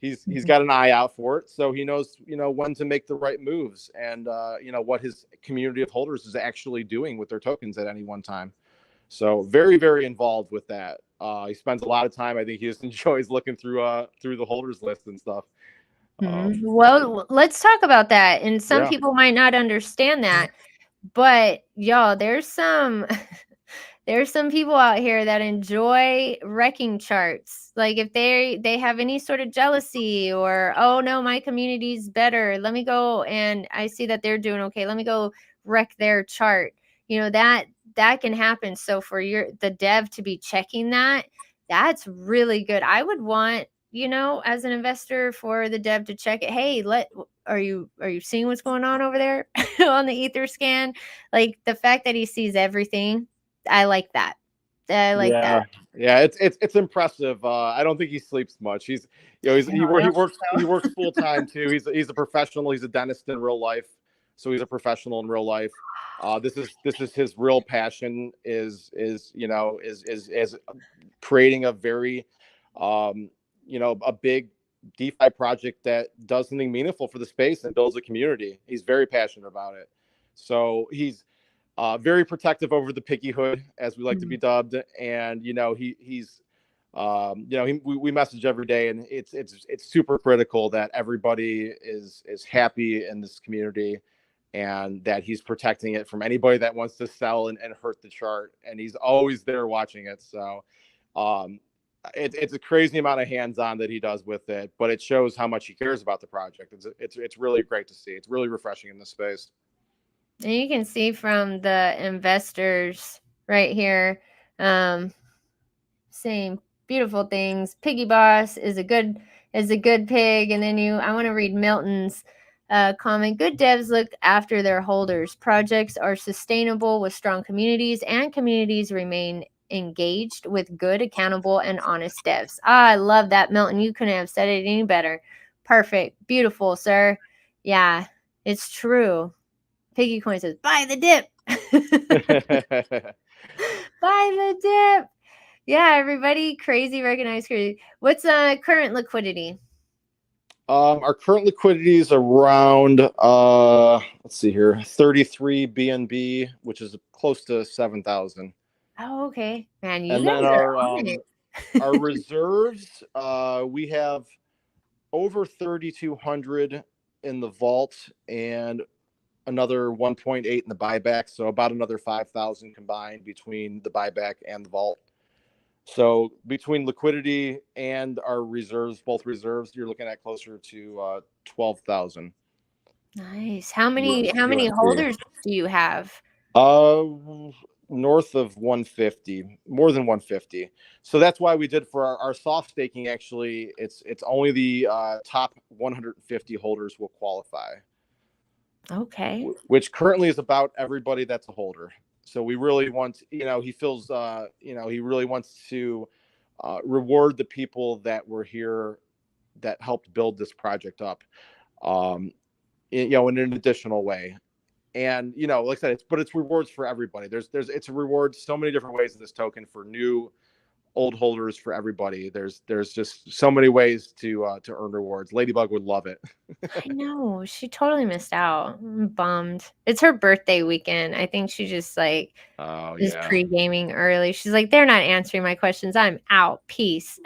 he's got an eye out for it. So he knows, when to make the right moves, and what his community of holders is actually doing with their tokens at any one time. So very, very involved with that. He spends a lot of time. I think he just enjoys looking through the holders list and stuff. Well, let's talk about that. And some Yeah. people might not understand that, but y'all, there's some there's some people out here that enjoy wrecking charts. Like, if they have any sort of jealousy, or, oh no, my community's better, let me go, and I see that they're doing okay, let me go wreck their chart. That can happen. So for the dev to be checking that, that's really good. I would want, as an investor, for the dev to check it. Hey, are you seeing what's going on over there on the ether scan? Like, the fact that he sees everything, I like that. I like that. Yeah, it's impressive. I don't think he sleeps much. He works full time too. He's a professional. He's a dentist in real life, so he's a professional in real life. This is his real passion, is creating a very a big DeFi project that does something meaningful for the space and builds a community. He's very passionate about it. So he's very protective over the Piggy hood, as we like to be dubbed. And he's we message every day, and it's super critical that everybody is happy in this community, and that he's protecting it from anybody that wants to sell and hurt the chart. And he's always there watching it. So it's a crazy amount of hands-on that he does with it, but it shows how much he cares about the project. It's really great to see. It's really refreshing in this space. And you can see from the investors right here, saying beautiful things. Piggy Boss is a good pig. And then I want to read Milton's comment. Good devs look after their holders. Projects are sustainable with strong communities, and communities remain engaged with good, accountable, and honest devs. I love that, Milton. You couldn't have said it any better. Perfect. Beautiful, sir. Yeah, it's true. Piggy Coin says, buy the dip. Buy the dip. Yeah, everybody, crazy, recognize crazy. What's current liquidity? Our current liquidity is around let's see here, 33 BNB, which is close to 7,000. Oh, okay. Man, you And guys then are on it. our reserves, we have over 3,200 in the vault, and another 1.8 in the buyback. So about another 5,000 combined between the buyback and the vault. So between liquidity and our reserves, both reserves, you're looking at closer to 12,000. Nice. How many holders do you have? north of 150, more than 150. So that's why we did for our soft staking. Actually, it's only the top 150 holders will qualify. Okay. Which currently is about everybody that's a holder. So we really want, he feels, he really wants to reward the people that were here that helped build this project up, in an additional way. And, like I said, it's rewards for everybody. It's a reward so many different ways in this token for new, old holders, for everybody. There's just so many ways to earn rewards. Ladybug would love it. I know. She totally missed out. I'm bummed. It's her birthday weekend. I think she just like Oh is yeah. pre-gaming early. She's like, they're not answering my questions. I'm out. Peace.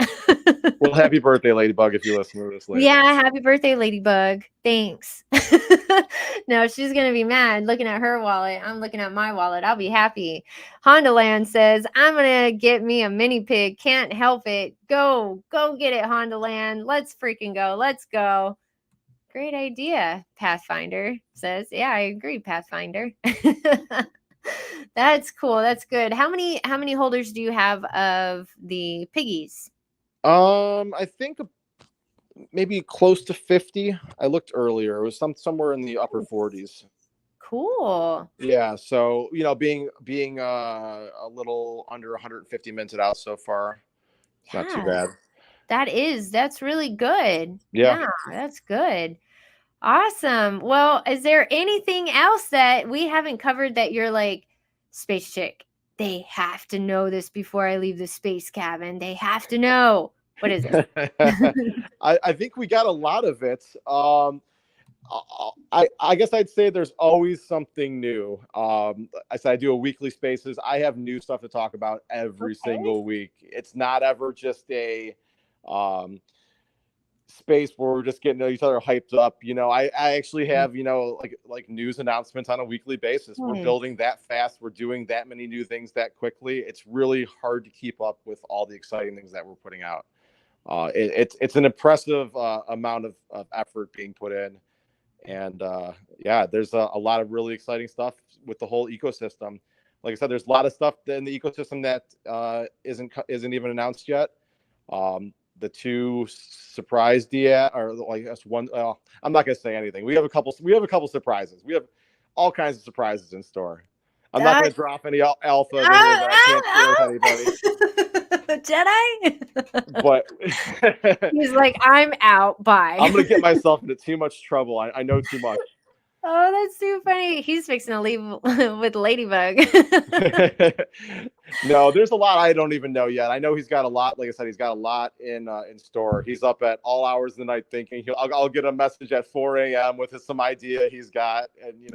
Well, happy birthday, Ladybug, if you listen to this later. Yeah, happy birthday, Ladybug. Thanks. No, she's going to be mad looking at her wallet. I'm looking at my wallet. I'll be happy. Honda Land says, I'm going to get me a mini pig. Can't help it. Go get it, Honda Land. Let's freaking go. Let's go. Great idea, Pathfinder says. Yeah, I agree, Pathfinder. That's cool. That's good. How many holders do you have of the piggies? I think maybe close to 50. I looked earlier. It was somewhere in the upper 40s. Cool. Yeah. So, being a little under 150 minted out so far. It's not too bad. That's really good. Yeah. That's good. Awesome. Well, is there anything else that we haven't covered that you're like, Space Chick, they have to know this before I leave the space cabin. They have to know. What is it? I think we got a lot of it. I guess I'd say there's always something new. I said I do a weekly spaces. I have new stuff to talk about every single week. It's not ever just a space where we're just getting each other hyped up. I actually have, like news announcements on a weekly basis. We're building that fast. We're doing that many new things that quickly. It's really hard to keep up with all the exciting things that we're putting out. It's an impressive amount of effort being put in. And there's a lot of really exciting stuff with the whole ecosystem. Like I said, there's a lot of stuff in the ecosystem that isn't even announced yet. The two surprise or like that's one. I'm not gonna say anything. We have a couple surprises. We have all kinds of surprises in store. I'm not gonna drop any alpha that I can't share with anybody. Jedi. But he's like, I'm out. Bye. I'm gonna get myself into too much trouble. I know too much. Oh, that's too funny. He's fixing to leave with Ladybug. No, there's a lot I don't even know yet. I know he's got a lot. Like I said, he's got a lot in store. He's up at all hours of the night thinking. I'll get a message at 4 a.m. with some idea he's got, and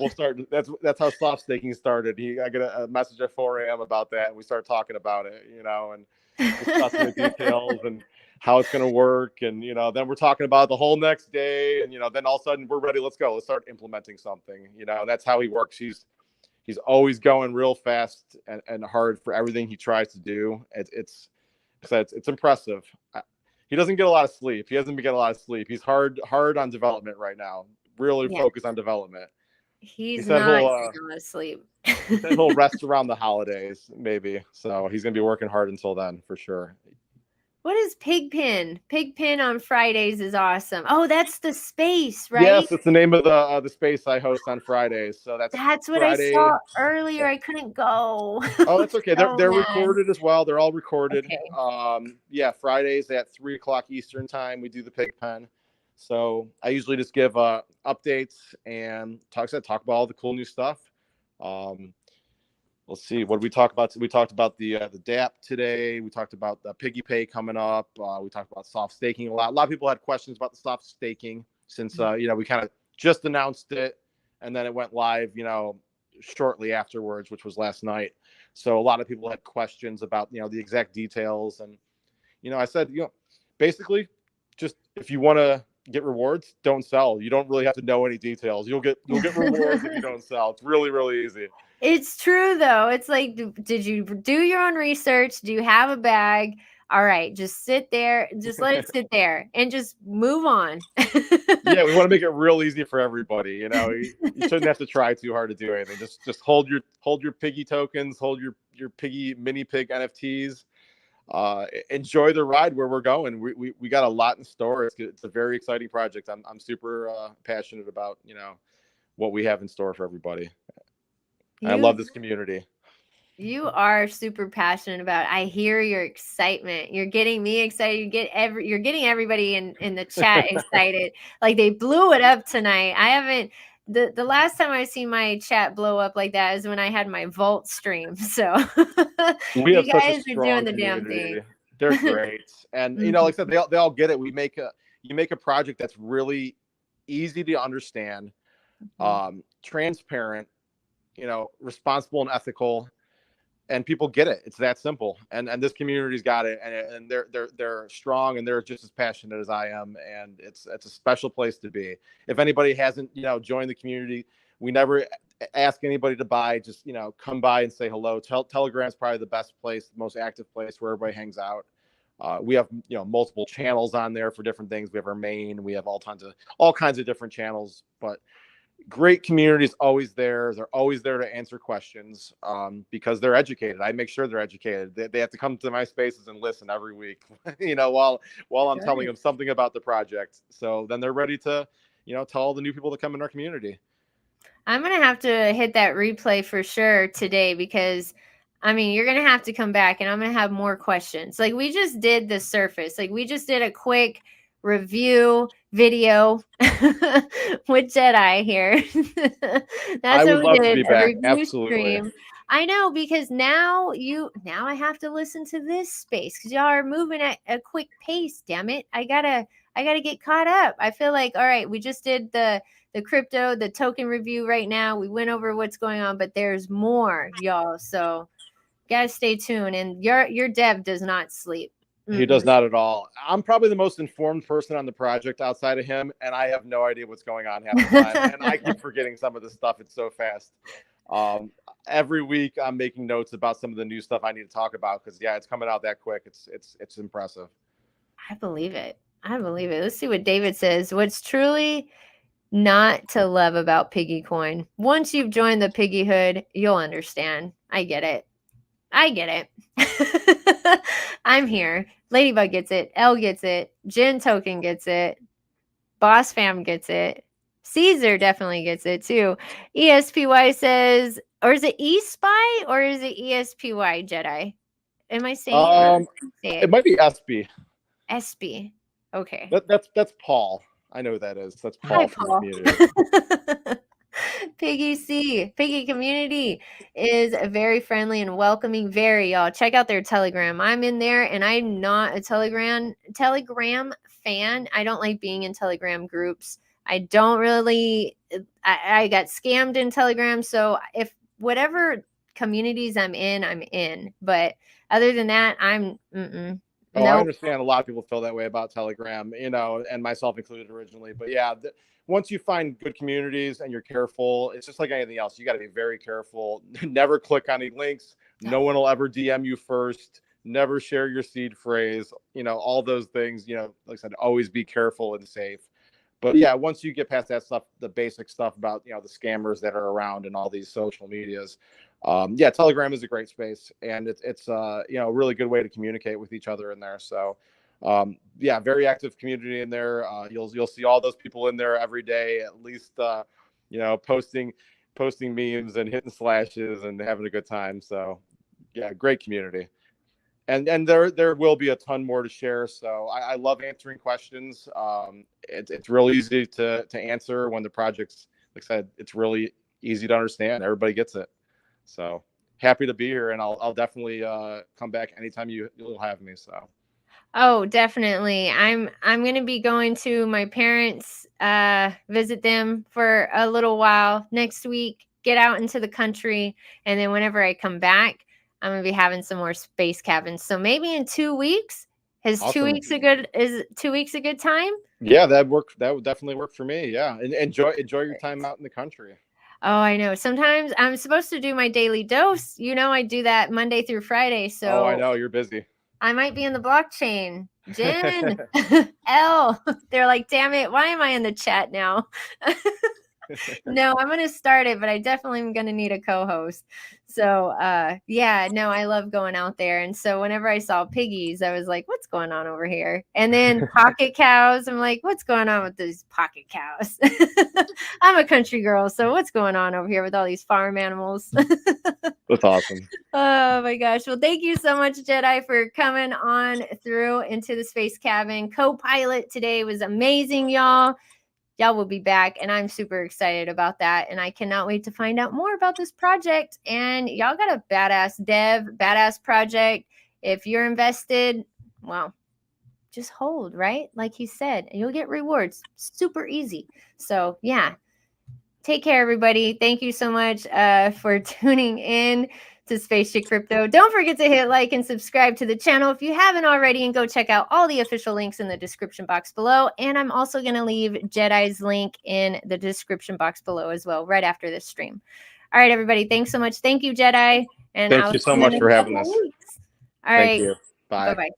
we'll start. That's how soft staking started. I get a message at 4 a.m. about that, and we start talking about it. And discussing the details and how it's going to work. And, then we're talking about the whole next day. And, then all of a sudden we're ready. Let's go. Let's start implementing something. That's how he works. He's always going real fast and hard for everything he tries to do. It's impressive. He doesn't get a lot of sleep. He hasn't been getting a lot of sleep. He's hard on development right now. Really focused on development. He's not getting a lot of sleep. He'll rest around the holidays, maybe. So he's going to be working hard until then, for sure. What is Pigpen? Pigpen on Fridays is awesome. Oh, that's the space, right? Yes, it's the name of the space I host on Fridays. So that's what Friday. I saw earlier. I couldn't go. Oh, that's okay. They're recorded as well. They're all recorded. Okay. Fridays at 3:00 Eastern time, we do the Pigpen. So I usually just give updates and talk about all the cool new stuff. Let's see, what did we talk about? We talked about the DApp today. We talked about the Piggy Pay coming up. We talked about soft staking a lot. A lot of people had questions about the soft staking since we kind of just announced it, and then it went live shortly afterwards, which was last night. So a lot of people had questions about the exact details, and I said basically just if you want to get rewards, don't sell. You don't really have to know any details. You'll get rewards if you don't sell. It's really, really easy. It's true though. It's like, did you do your own research? Do you have a bag? all right, just sit there, just let it sit there and just move on. Yeah, we want to make it real easy for everybody. You know, you shouldn't have to try too hard to do anything. Just hold your Piggy tokens, hold your Piggy mini pig NFTs. Enjoy the ride where we're going. We got a lot in store. It's a very exciting project. I'm super passionate about, you know, what we have in store for everybody. I love this community. You are super passionate about it. I hear your excitement. You're getting me excited. You're getting everybody in the chat excited. Like they blew it up tonight. I haven't the last time I see my chat blow up like that is when I had my Vault stream. So we have you such a guys are strong doing the damn community. thing. They're great. And you know, like I said, they all get it. You make a project that's really easy to understand, transparent, you know, responsible and ethical, and people get it. It's that simple. And this community's got it, and they're strong, and they're just as passionate as I am, and it's a special place to be. If anybody hasn't, you know, joined the community, we never ask anybody to buy. Just, you know, come by and say hello. Telegram's probably the best place, the most active place where everybody hangs out. We have, you know, multiple channels on there for different things. We have our main, we have all kinds of different channels, but great community is always there. They're always there to answer questions, because they're educated. I make sure they're educated. They have to come to my spaces and listen every week, you know, while I'm telling them something about the project. So then they're ready to, you know, tell all the new people to come in our community. I'm going to have to hit that replay for sure today, because I mean, you're going to have to come back and I'm going to have more questions. Like we just did the surface. Like we just did a quick review video with JEDI here. That's what we did. A review stream. I know, because now I have to listen to this space because y'all are moving at a quick pace. Damn it. I gotta get caught up. I feel like, all right, we just did the token review right now. We went over what's going on, but there's more, y'all. So guys, stay tuned. And your dev does not sleep. He does not at all. I'm probably the most informed person on the project outside of him, and I have no idea what's going on half the time. And I keep forgetting some of the stuff. It's so fast. Every week I'm making notes about some of the new stuff I need to talk about, because it's coming out that quick. It's impressive. I believe it. Let's see what David says. What's truly not to love about Piggy Coin? Once you've joined the Piggy Hood, you'll understand. I get it. I'm here. Ladybug gets it. Elle gets it. Jen Token gets it. Boss Fam gets it. Caesar definitely gets it too. ESPY says, or is it eSpy or is it ESPY JEDI? Am I saying it might be SB. SB. Okay. That's Paul. I know who that is. That's Paul. Hi, Paul. Piggy community is very friendly and welcoming. Y'all check out their Telegram. I'm in there, and I'm not a Telegram fan. I don't like being in Telegram groups. I don't really. I got scammed in Telegram. So if whatever communities I'm in. But other than that, I'm. Oh, I understand a lot of people feel that way about Telegram, you know, and myself included originally. But yeah, once you find good communities and you're careful, it's just like anything else. You got to be very careful. Never click on any links. No one will ever DM you first. Never share your seed phrase. You know, all those things, you know, like I said, always be careful and safe. But yeah, once you get past that stuff, the basic stuff about, you know, the scammers that are around and all these social medias, Telegram is a great space, and it's you know, a really good way to communicate with each other in there. So very active community in there. You'll see all those people in there every day, at least you know, posting memes and hitting slashes and having a good time. So yeah, great community. And there will be a ton more to share. So I love answering questions. It's really easy to answer when the project's, like I said, it's really easy to understand. Everybody gets it. So happy to be here, and I'll definitely come back anytime you'll have me. So. Oh, definitely. I'm going to be going to my parents, visit them for a little while next week, get out into the country, and then whenever I come back, I'm going to be having some more space cabins. So maybe in 2 weeks. Is awesome. 2 weeks a good time? Yeah, that would definitely work for me. Yeah. And enjoy your time out in the country. Oh, I know. Sometimes I'm supposed to do my daily dose. You know, I do that Monday through Friday. So I know you're busy. I might be in the blockchain. Jen, L. They're like, damn it, why am I in the chat now? No, I'm going to start it, but I definitely am going to need a co-host. So, yeah, no, I love going out there. And so whenever I saw piggies, I was like, what's going on over here? And then pocket cows, I'm like, what's going on with these pocket cows? I'm a country girl, so what's going on over here with all these farm animals? That's awesome. Oh my gosh. Well, thank you so much, Jedi, for coming on through into the space cabin. Co-pilot today was amazing, y'all. Y'all will be back, and I'm super excited about that. And I cannot wait to find out more about this project. And y'all got a badass dev, badass project. If you're invested, well, just hold, right? Like he said, and you'll get rewards. Super easy. So yeah. Take care, everybody. Thank you so much for tuning in to Spaceship Crypto. Don't forget to hit like and subscribe to the channel if you haven't already, and go check out all the official links in the description box below. And I'm also going to leave Jedi's link in the description box below as well, right after this stream. All right, everybody. Thanks so much. Thank you, Jedi. And Thank you so much for having us. All right. Thank you. Bye. Bye-bye.